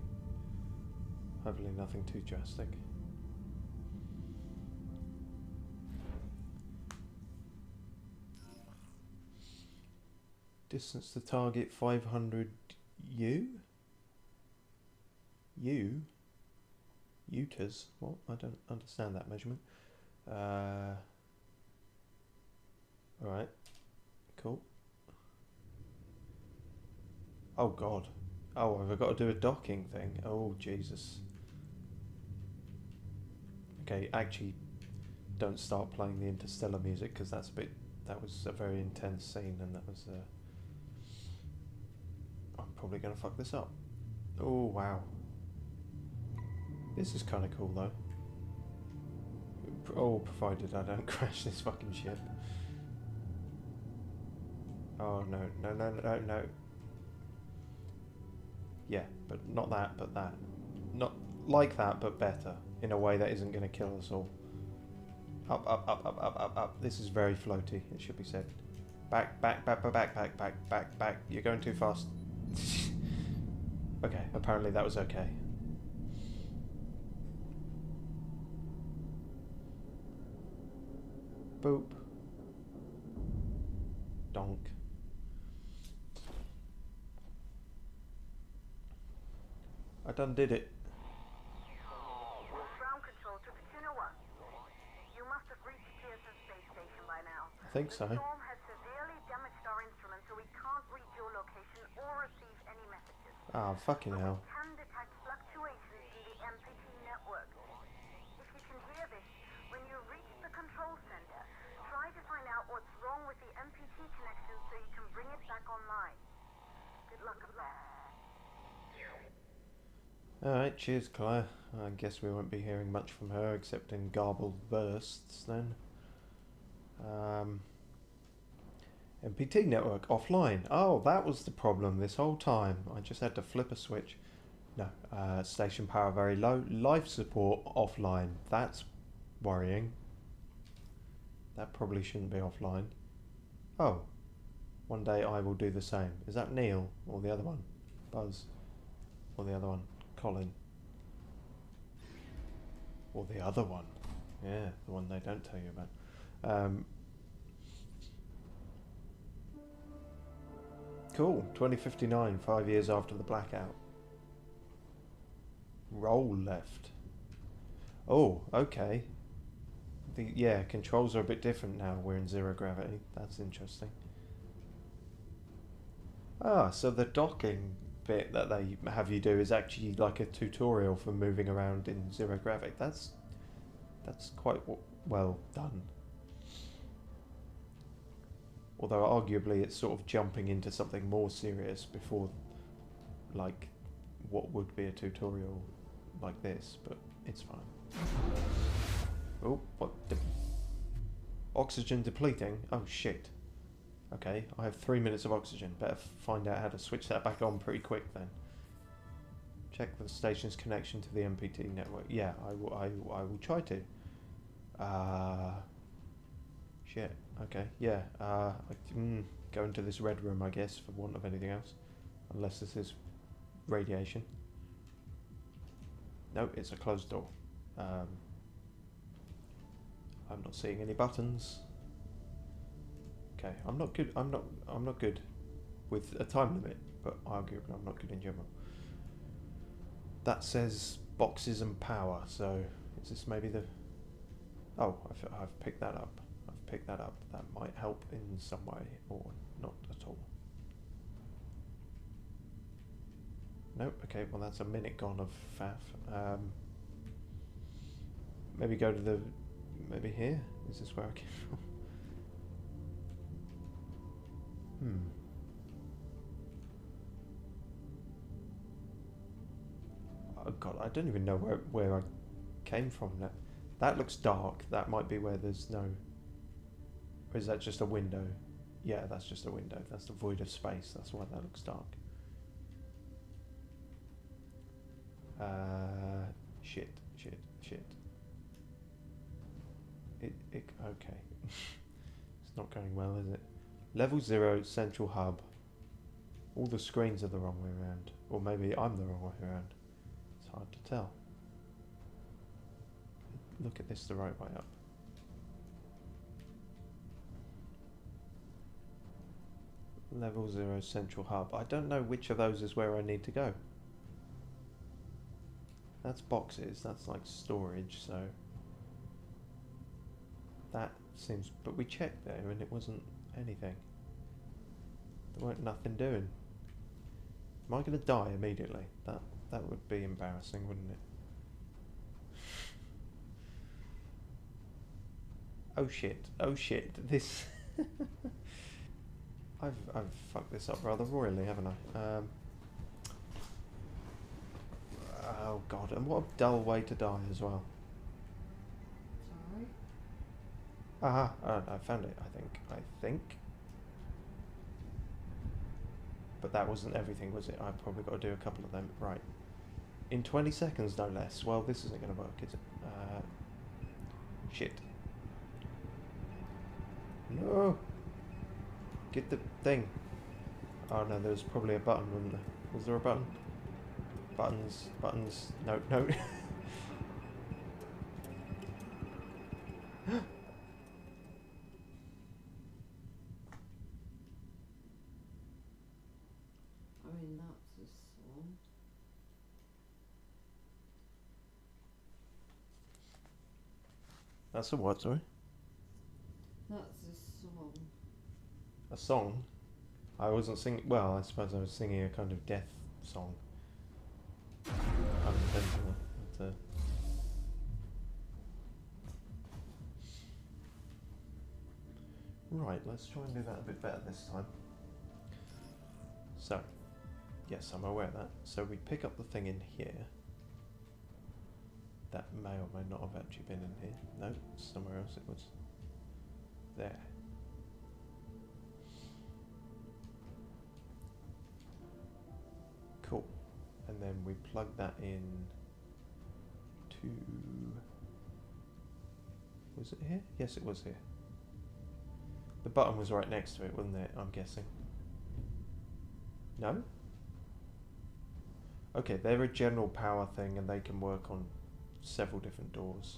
nothing too drastic. Distance to target 500 U? U? Utas? What? I don't understand that measurement. Alright, cool. Oh god. Oh, have I got to do a docking thing? Oh, Jesus. Okay, actually, don't start playing the Interstellar music, because that was a very intense scene, and that was, I'm probably going to fuck this up. Oh, wow. This is kind of cool, though. Oh, provided I don't crash this fucking ship. Oh no, no, no, no, no. Yeah, but not that, but that. Not like that, but better. In a way that isn't going to kill us all. Up, up, up, up, up, up, up. This is very floaty, it should be said. Back, back, back, back, back, back, back, back, back. You're going too fast. Okay, apparently that was okay. Boop. Donk. I done did it. Ground control to Fortuna 1. You must have reached Pearson Space Station by now. I think so. The storm has severely damaged our instruments, so we can't reach your location or receive any messages. Ah, fucking hell. We can detect fluctuations in the MPT network. If you can hear this, when you reach the control center, try to find out what's wrong with the MPT connection so you can bring it back online. Good luck up there. Alright, cheers Claire. I guess we won't be hearing much from her except in garbled bursts then. MPT network offline. Oh, that was the problem this whole time. I just had to flip a switch. No, station power very low. Life support offline. That's worrying. That probably shouldn't be offline. Oh, one day I will do the same. Is that Neil or the other one? Buzz. Or the other one? Colin. Or the other one. Yeah, the one they don't tell you about. Cool. 2059, 5 years after the blackout. Roll left. Oh, okay. Yeah, controls are a bit different now. We're in zero gravity. That's interesting. Ah, so the docking bit that they have you do is actually like a tutorial for moving around in zero gravity. That's quite well done. Although arguably it's sort of jumping into something more serious before like what would be a tutorial like this, but it's fine. Oh, what? Oxygen depleting? Oh shit. Okay, I have 3 minutes of oxygen. Better find out how to switch that back on pretty quick then. Check the station's connection to the MPT network. Yeah, I will try to. Shit. Okay. Yeah. Go into this red room, I guess, for want of anything else, unless this is radiation. No, it's a closed door. I'm not seeing any buttons. Okay, I'm not good. I'm not good with a time limit, but arguably I'm not good in general. That says boxes and power. So is this maybe the? Oh, I've picked that up. I've picked that up. That might help in some way, or not at all. Nope. Okay. Well, that's a minute gone of faff. Maybe go to the. Maybe here. Is this where I came from? Oh god, I don't even know where I came from. That looks dark. That might be where there's no. Or is that just a window? Yeah, that's just a window. That's the void of space. That's why that looks dark. Shit. Okay. It's not going well, is it? Level 0, central hub. All the screens are the wrong way around. Or maybe I'm the wrong way around. It's hard to tell. Look at this the right way up. Level 0, central hub. I don't know which of those is where I need to go. That's boxes. That's like storage, so... That seems... But we checked there and it wasn't anything. There weren't nothing doing. Am I going to die immediately? That would be embarrassing, wouldn't it? Oh shit. This... I've fucked this up rather royally, haven't I? Oh god, and what a dull way to die as well. Sorry? Aha, I found it, I think. But that wasn't everything, was it? I've probably got to do a couple of them. Right. In 20 seconds, no less. Well, this isn't going to work, is it? Shit. No! Get the thing. Oh no, there was probably a button, wasn't there? Was there a button? Buttons. No, no. I mean, that's a song. That's a what, sorry? That's a song. A song? I wasn't singing. Well, I suppose I was singing a kind of death song. Unintentional. But, right, let's try and do that a bit better this time. So, yes, I'm aware of that. So we pick up the thing in here. That may or may not have actually been in here. No, somewhere else it was. There. Cool. And then we plug that in to... Was it here? Yes, it was here. The button was right next to it, wasn't it? I'm guessing. No? Okay, they're a general power thing and they can work on several different doors.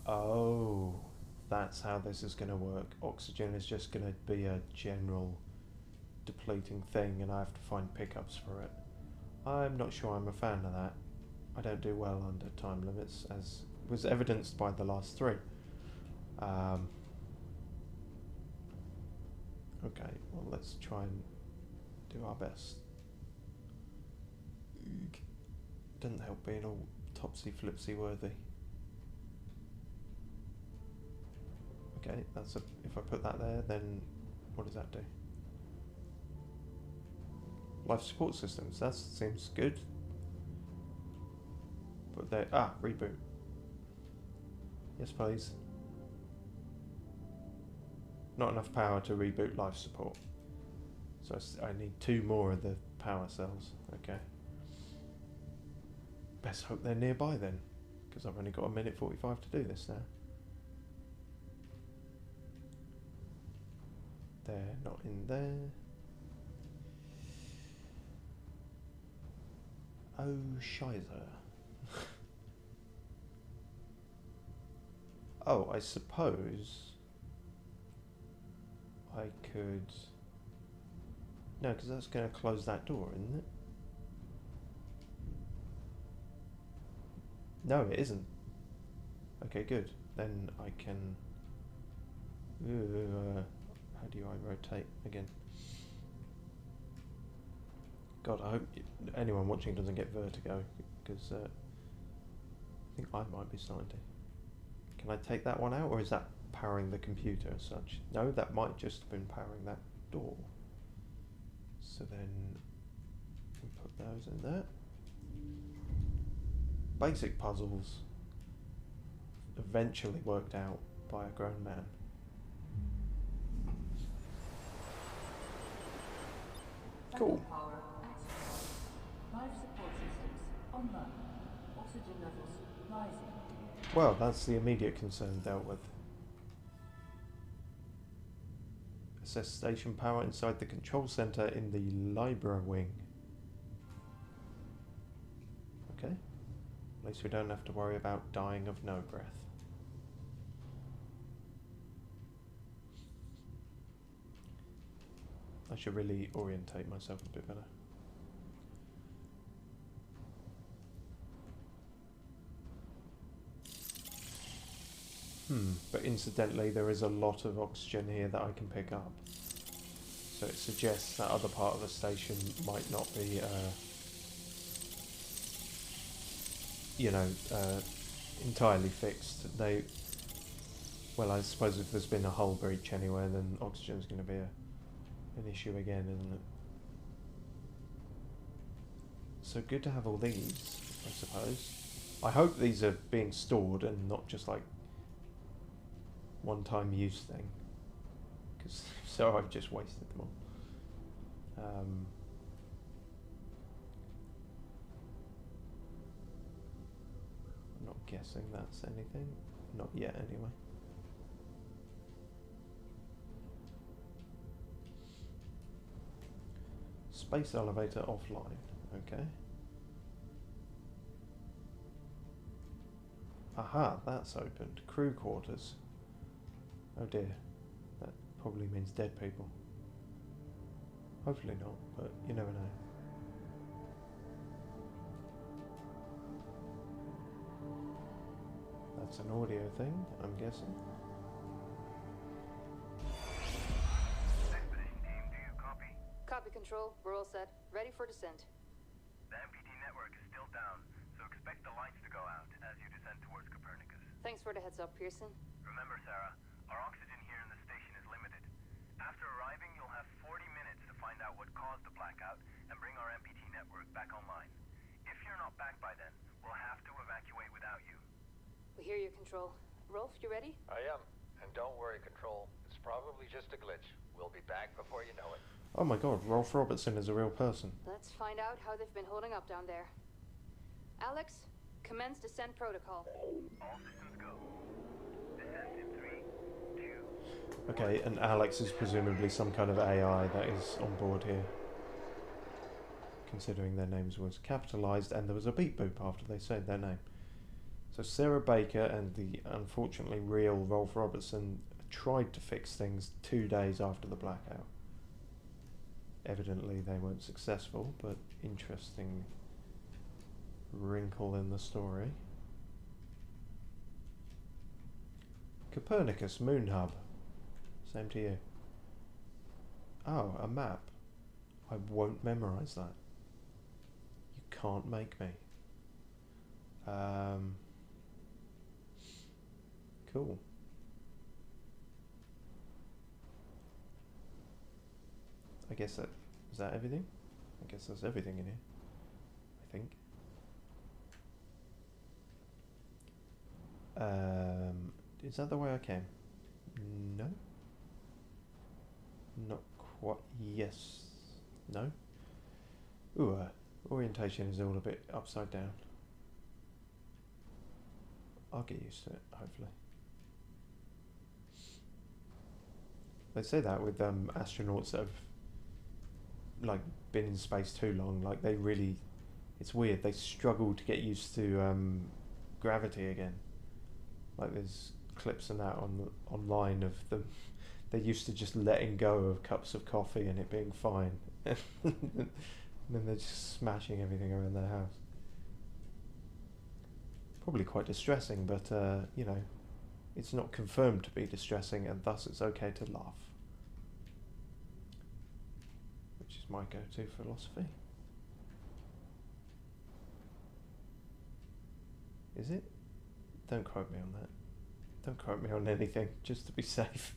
Oh, that's how this is going to work. Oxygen is just going to be a general depleting thing and I have to find pickups for it. I'm not sure I'm a fan of that. I don't do well under time limits, as was evidenced by the last three. Okay, well let's try and do our best. Doesn't help being all topsy-flipsy worthy. Okay, that's a, if I put that there, then what does that do? Life support systems, that seems good. But there, reboot. Yes, please. Not enough power to reboot life support. So I need 2 more of the power cells. Okay. Best hope they're nearby then, because I've only got 1:45 to do this now. They're not in there. Oh, shizer. Oh, I suppose I could... No, because that's going to close that door, isn't it? No, it isn't. Okay, good. Then I can... how do I rotate again? God, I hope anyone watching doesn't get vertigo, because I think I might be starting to. Can I take that one out, or is that powering the computer as such? No, that might just have been powering that door. So then we put those in there. Basic puzzles eventually worked out by a grown man. Cool. Power active. Life support systems online. Oxygen levels rising. Well, that's the immediate concern dealt with. Assess station power inside the control center in the library wing. Okay. At least we don't have to worry about dying of no breath. I should really orientate myself a bit better. But incidentally, there is a lot of oxygen here that I can pick up. So it suggests that other part of the station might not be, entirely fixed. Well, I suppose if there's been a hull breach anywhere, then oxygen's going to be an issue again, isn't it? So good to have all these, I suppose. I hope these are being stored and not just like one-time use thing, because so I've just wasted them all. I'm not guessing that's anything. Not yet, anyway. Space elevator offline. Okay. Aha, that's opened. Crew quarters. Oh dear. That probably means dead people. Hopefully not, but you never know. That's an audio thing, I'm guessing. Expedition team, do you copy? Copy, Control. We're all set. Ready for descent. The MPT network is still down, so expect the lights to go out as you descend towards Copernicus. Thanks for the heads up, Pearson. Remember, Sarah, our oxygen here in the station is limited. After arriving, you'll have 40 minutes to find out what caused the blackout and bring our MPT network back online. If you're not back by then, we'll have to evacuate without you. We hear you, Control. Rolf, you ready? I am. And don't worry, Control. It's probably just a glitch. We'll be back before you know it. Oh my god, Rolf Robertson is a real person. Let's find out how they've been holding up down there. Alex, commence descent protocol. All systems go. Descent in 3, 2... Okay, and Alex is presumably some kind of AI that is on board here. Considering their names was capitalized and there was a beep boop after they said their name. So Sarah Baker and the unfortunately real Rolf Robertson tried to fix things 2 days after the blackout. Evidently they weren't successful, but interesting wrinkle in the story. Copernicus Moon Hub. Same to you. Oh, a map. I won't memorize that. You can't make me. Cool. I guess that is that everything? I guess that's everything in here. I think. Is that the way I came? No. Not quite. Yes. No. Ooh, orientation is all a bit upside down. I'll get used to it, hopefully. They say that with astronauts that have like been in space too long. Like they really, it's weird. They struggle to get used to gravity again. Like there's clips and that online of them. They're used to just letting go of cups of coffee and it being fine, and then they're just smashing everything around their house. Probably quite distressing, but you know, it's not confirmed to be distressing, and thus it's okay to laugh. Which is my go-to philosophy. Is it? Don't quote me on that. Don't quote me on anything, just to be safe.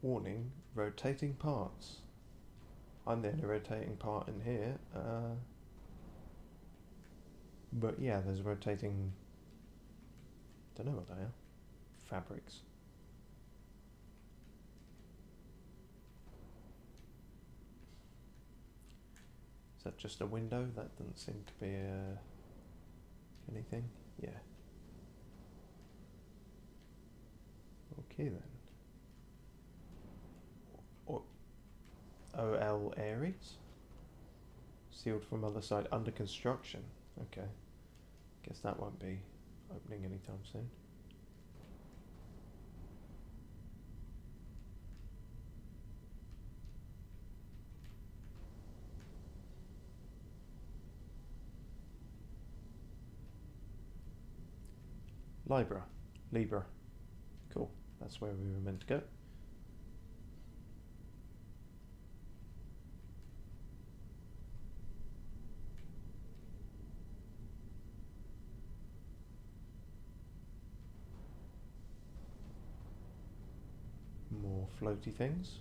Warning, rotating parts. I'm the only rotating part in here. But yeah, there's rotating... don't know what they are. Fabrics. Is that just a window? That doesn't seem to be anything. Yeah. Okay then. OL Aries? Sealed from other side, under construction. Okay. Guess that won't be opening anytime soon. Libra. Cool. That's where we were meant to go. More floaty things.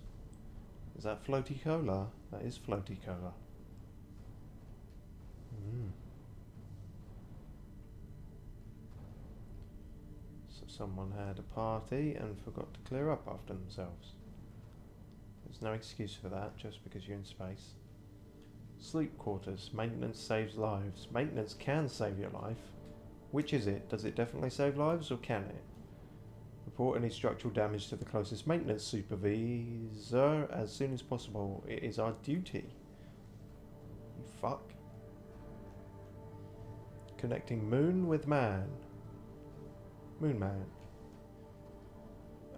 Is that floaty cola? That is floaty cola. So someone had a party and forgot to clear up after themselves. There's no excuse for that just because you're in space. Sleep quarters. Maintenance saves lives. Maintenance can save your life. Which is it? Does it definitely save lives or can it? Report any structural damage to the closest maintenance supervisor as soon as possible. It is our duty. You fuck. Connecting moon with man. Moon man.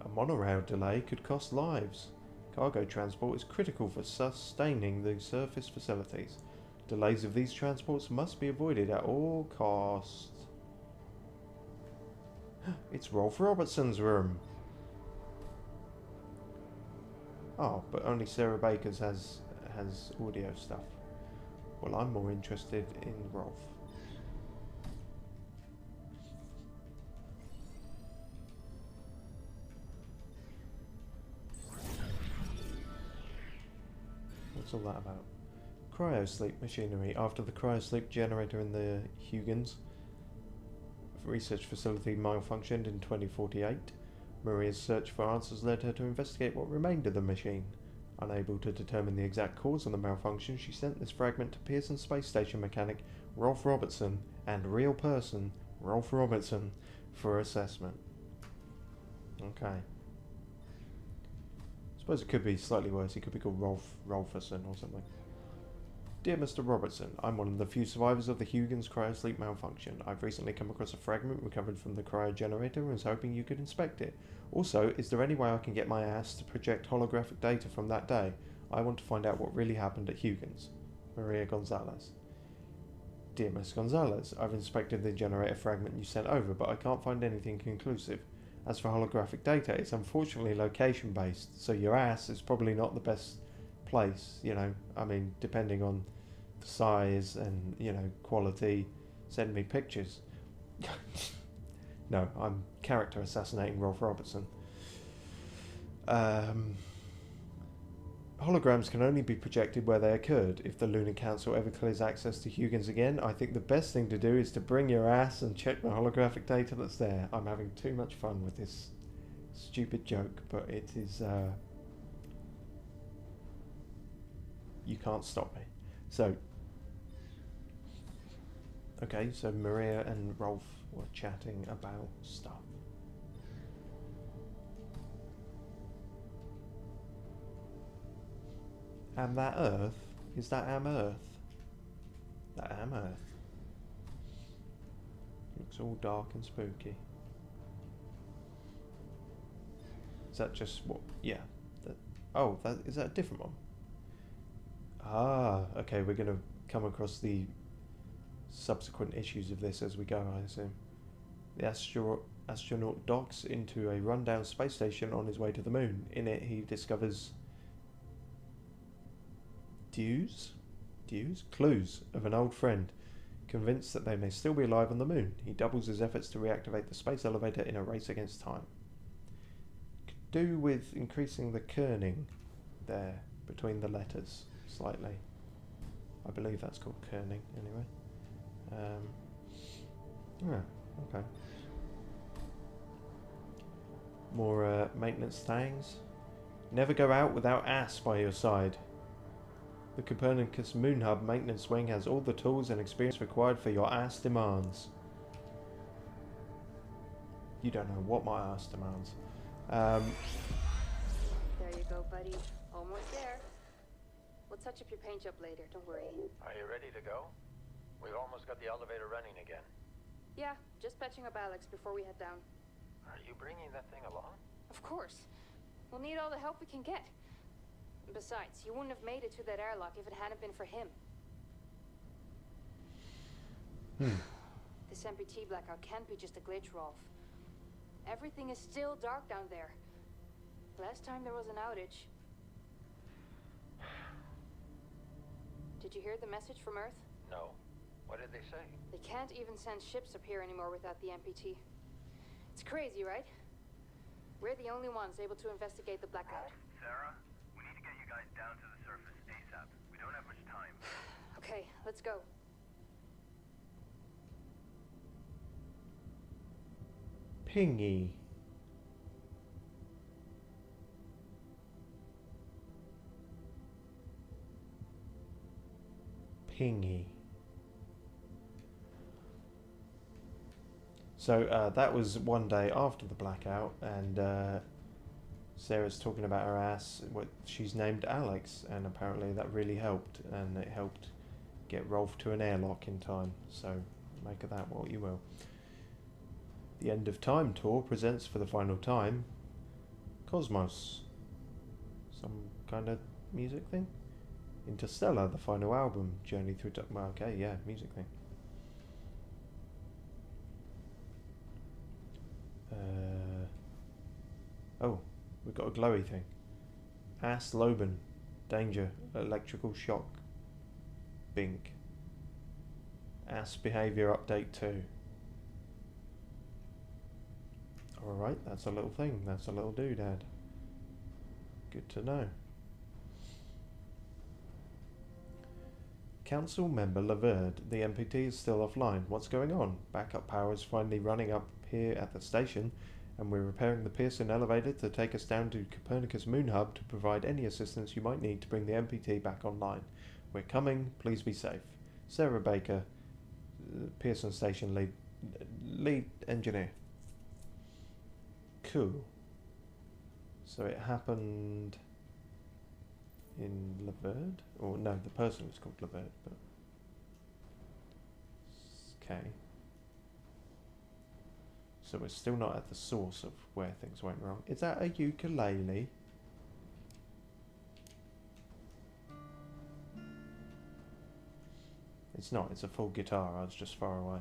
A monorail delay could cost lives. Cargo transport is critical for sustaining the surface facilities. Delays of these transports must be avoided at all costs. It's Rolf Robertson's room. Oh, but only Sarah Baker's has audio stuff. Well, I'm more interested in Rolf. What's all that about? Cryosleep machinery. After the cryosleep generator in the Huygens research facility malfunctioned in 2048, Maria's search for answers led her to investigate what remained of the machine. Unable to determine the exact cause of the malfunction, she sent this fragment to Pearson Space Station mechanic Rolf Robertson and real person Rolf Robertson for assessment. Okay. Suppose it could be slightly worse. He could be called Rolferson or something. Dear Mr. Robertson, I'm one of the few survivors of the Huygens cryosleep malfunction. I've recently come across a fragment recovered from the cryogenerator and was hoping you could inspect it. Also, is there any way I can get my ass to project holographic data from that day? I want to find out what really happened at Huygens. Maria Gonzalez. Dear Miss Gonzalez, I've inspected the generator fragment you sent over, but I can't find anything conclusive. As for holographic data, it's unfortunately location-based, so your ass is probably not the best place, you know. I mean, depending on the size and, you know, quality, send me pictures. No, I'm character assassinating Rolf Robertson. Holograms can only be projected where they occurred. If the Lunar Council ever clears access to Huygens again, I think the best thing to do is to bring your ass and check the holographic data that's there. I'm having too much fun with this stupid joke, but it is... you can't stop me. So... okay, so Maria and Rolf were chatting about stuff. And that Earth? Is that Am Earth? That Am Earth. Looks all dark and spooky. Is that just what? Yeah. Oh, is that a different one? Ah, okay, we're going to come across the subsequent issues of this as we go, I assume. The astronaut docks into a rundown space station on his way to the moon. In it, he discovers... clues of an old friend. Convinced that they may still be alive on the moon, he doubles his efforts to reactivate the space elevator in a race against time. Could do with increasing the kerning there between the letters slightly. I believe that's called kerning anyway. Yeah, okay. More maintenance things. Never go out without ass by your side. The Copernicus Moon Hub maintenance wing has all the tools and experience required for your ass demands. You don't know what my ass demands. There you go, buddy. Almost there. We'll touch up your paint job later, don't worry. Are you ready to go? We've almost got the elevator running again. Yeah, just patching up Alex before we head down. Are you bringing that thing along? Of course. We'll need all the help we can get. Besides, you wouldn't have made it to that airlock if it hadn't been for him. This MPT blackout can't be just a glitch, Rolf. Everything is still dark down there. Last time there was an outage. Did you hear the message from Earth? No. What did they say? They can't even send ships up here anymore without the MPT. It's crazy, right? We're the only ones able to investigate the blackout. Sarah, we need to get you guys down to the surface ASAP. We don't have much time. Okay, let's go. Pingy. Pingy. So that was one day after the blackout, and Sarah's talking about her ass. She's named Alex, and apparently that really helped, and it helped get Rolf to an airlock in time. So make of that what you will. The End of Time tour presents for the final time Cosmos. Some kind of music thing? Interstellar, the final album. Journey through... Well, okay, yeah, music thing. Oh, we've got a glowy thing. Ass Loban. Danger. Electrical shock. Bink. Ass behaviour update 2. Alright, that's a little thing. That's a little doodad. Good to know. Council member Laverde, the MPT is still offline. What's going on? Backup power is finally running up here at the station, and we're repairing the Pearson elevator to take us down to Copernicus Moon Hub to provide any assistance you might need to bring the MPT back online. We're coming. Please be safe. Sarah Baker, Pearson Station lead engineer. Cool. So it happened in Laverde? Or no, the person was called Laverde, but... Okay. So we're still not at the source of where things went wrong. Is that a ukulele? It's not, it's a full guitar, I was just far away.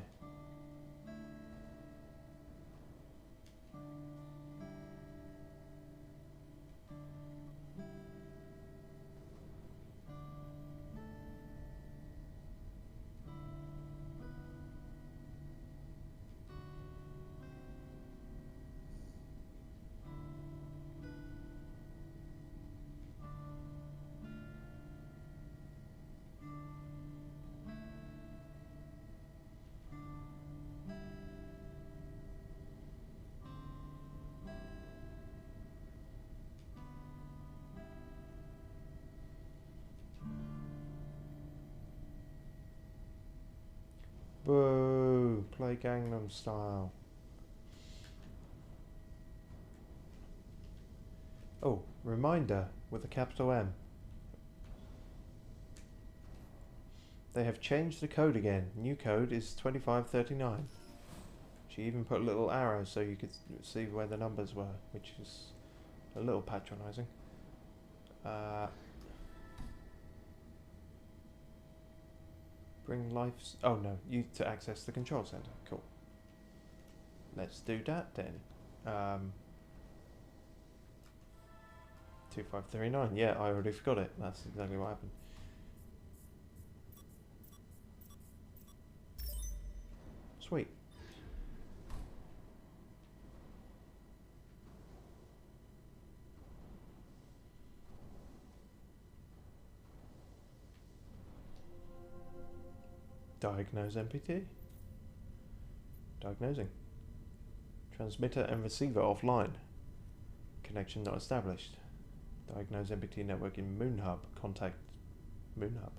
Boo! Play Gangnam Style. Oh, reminder with a capital M. They have changed the code again. New code is 2539. She even put a little arrow so you could see where the numbers were, which is a little patronising. Bring life... Oh no, you to access the control center. Cool. Let's do that then. 2539. Yeah, I already forgot it. That's exactly what happened. Sweet. Diagnose MPT. Diagnosing. Transmitter and receiver offline. Connection not established. Diagnose MPT network in Moon Hub. Contact Moon Hub.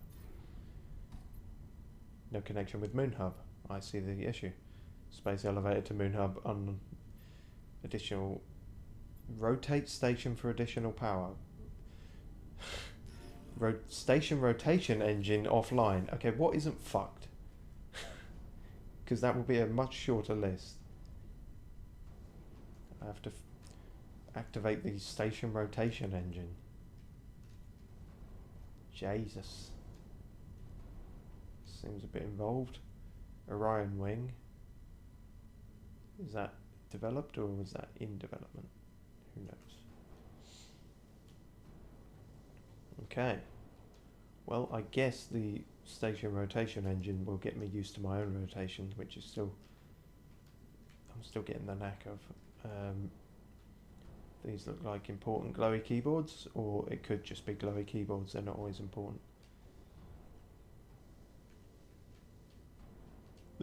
No connection with Moon Hub. I see the issue. Space elevator to Moon Hub on additional... Rotate station for additional power. Station rotation engine offline. Okay, what isn't fucked? Because that will be a much shorter list. I have to activate the station rotation engine. Jesus. Seems a bit involved. Orion wing. Is that developed or was that in development? Who knows? Okay. Well, I guess the station rotation engine will get me used to my own rotation, which is still... I'm still getting the knack of. These look like important glowy keyboards, or it could just be glowy keyboards, they're not always important.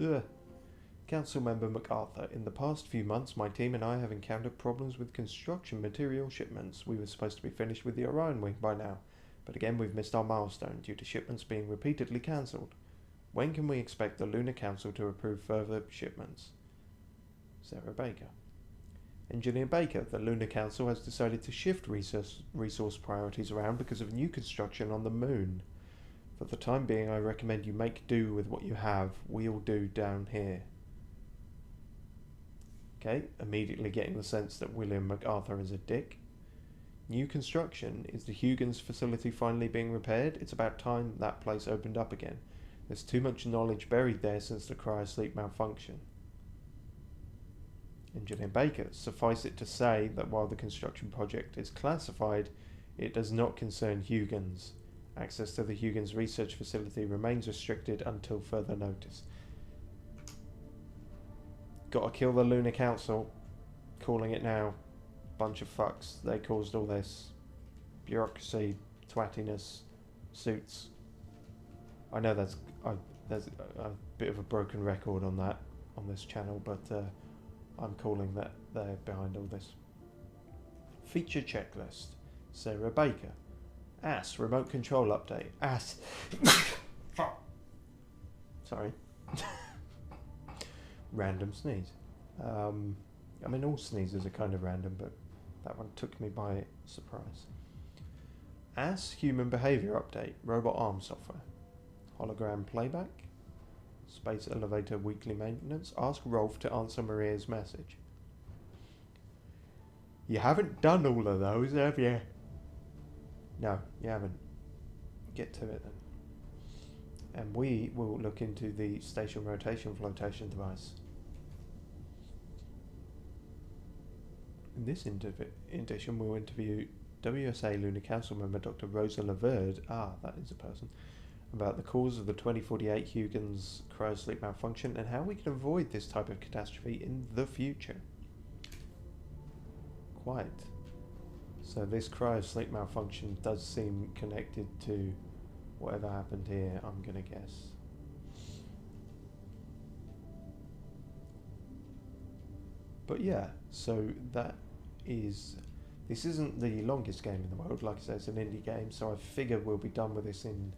Ugh. Council Member MacArthur, in the past few months my team and I have encountered problems with construction material shipments. We were supposed to be finished with the Orion Wing by now, but again we've missed our milestone due to shipments being repeatedly cancelled. When can we expect the Lunar Council to approve further shipments? Sarah Baker. Engineer Baker, the Lunar Council has decided to shift resource priorities around because of new construction on the moon. For the time being, I recommend you make do with what you have. We'll do down here. Okay, immediately getting the sense that William MacArthur is a dick. New construction. Is the Huygens facility finally being repaired? It's about time that place opened up again. There's too much knowledge buried there since the cryosleep malfunction. Engineer Baker, suffice it to say that while the construction project is classified, it does not concern Huygens. Access to the Huygens research facility remains restricted until further notice. Gotta kill the Lunar Council. Calling it now. Bunch of fucks. They caused all this. Bureaucracy, twattiness, suits. I know there's a bit of a broken record on that on this channel, but I'm calling that they're behind all this. Feature checklist. Sarah Baker. ASS, remote control update. ASS. Sorry. Random sneeze. I mean, all sneezes are kind of random, but that one took me by surprise. ASS, human behavior update. Robot arm software. Hologram playback. Space elevator weekly maintenance. Ask Rolf to answer Maria's message. You haven't done all of those, have you? No, you haven't. Get to it then. And we will look into the station rotation flotation device. In this edition, we'll interview WSA Lunar Council member Dr. Rosa Laverde, that is a person, about the cause of the 2048 Huygens cryosleep malfunction and how we can avoid this type of catastrophe in the future. Quite. So this cryosleep malfunction does seem connected to whatever happened here, I'm gonna guess. But yeah, so this isn't the longest game in the world. Like I said, it's an indie game, so I figure we'll be done with this in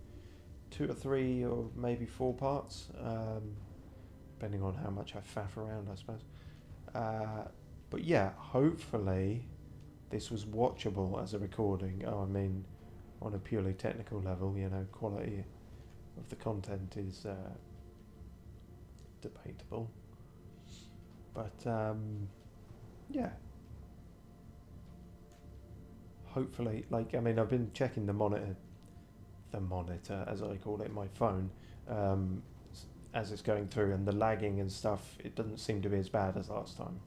2 or 3 or maybe 4 parts, depending on how much I faff around, I suppose. But yeah, hopefully this was watchable as a recording. I mean, on a purely technical level, you know, quality of the content is debatable. But yeah. Hopefully, like, I mean, I've been checking the monitor, as I call it, my phone, as it's going through, and the lagging and stuff, it doesn't seem to be as bad as last time.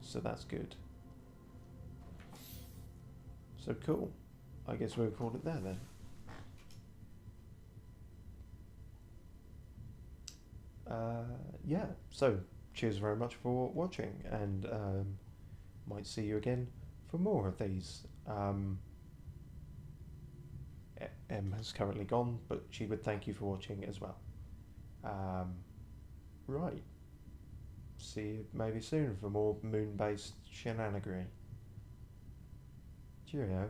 So that's good. So cool. I guess we'll call it there then. Yeah, so cheers very much for watching, and might see you again for more of these. Em has currently gone, but she would thank you for watching as well. Right. See you maybe soon for more moon-based shenanigans. Cheerio.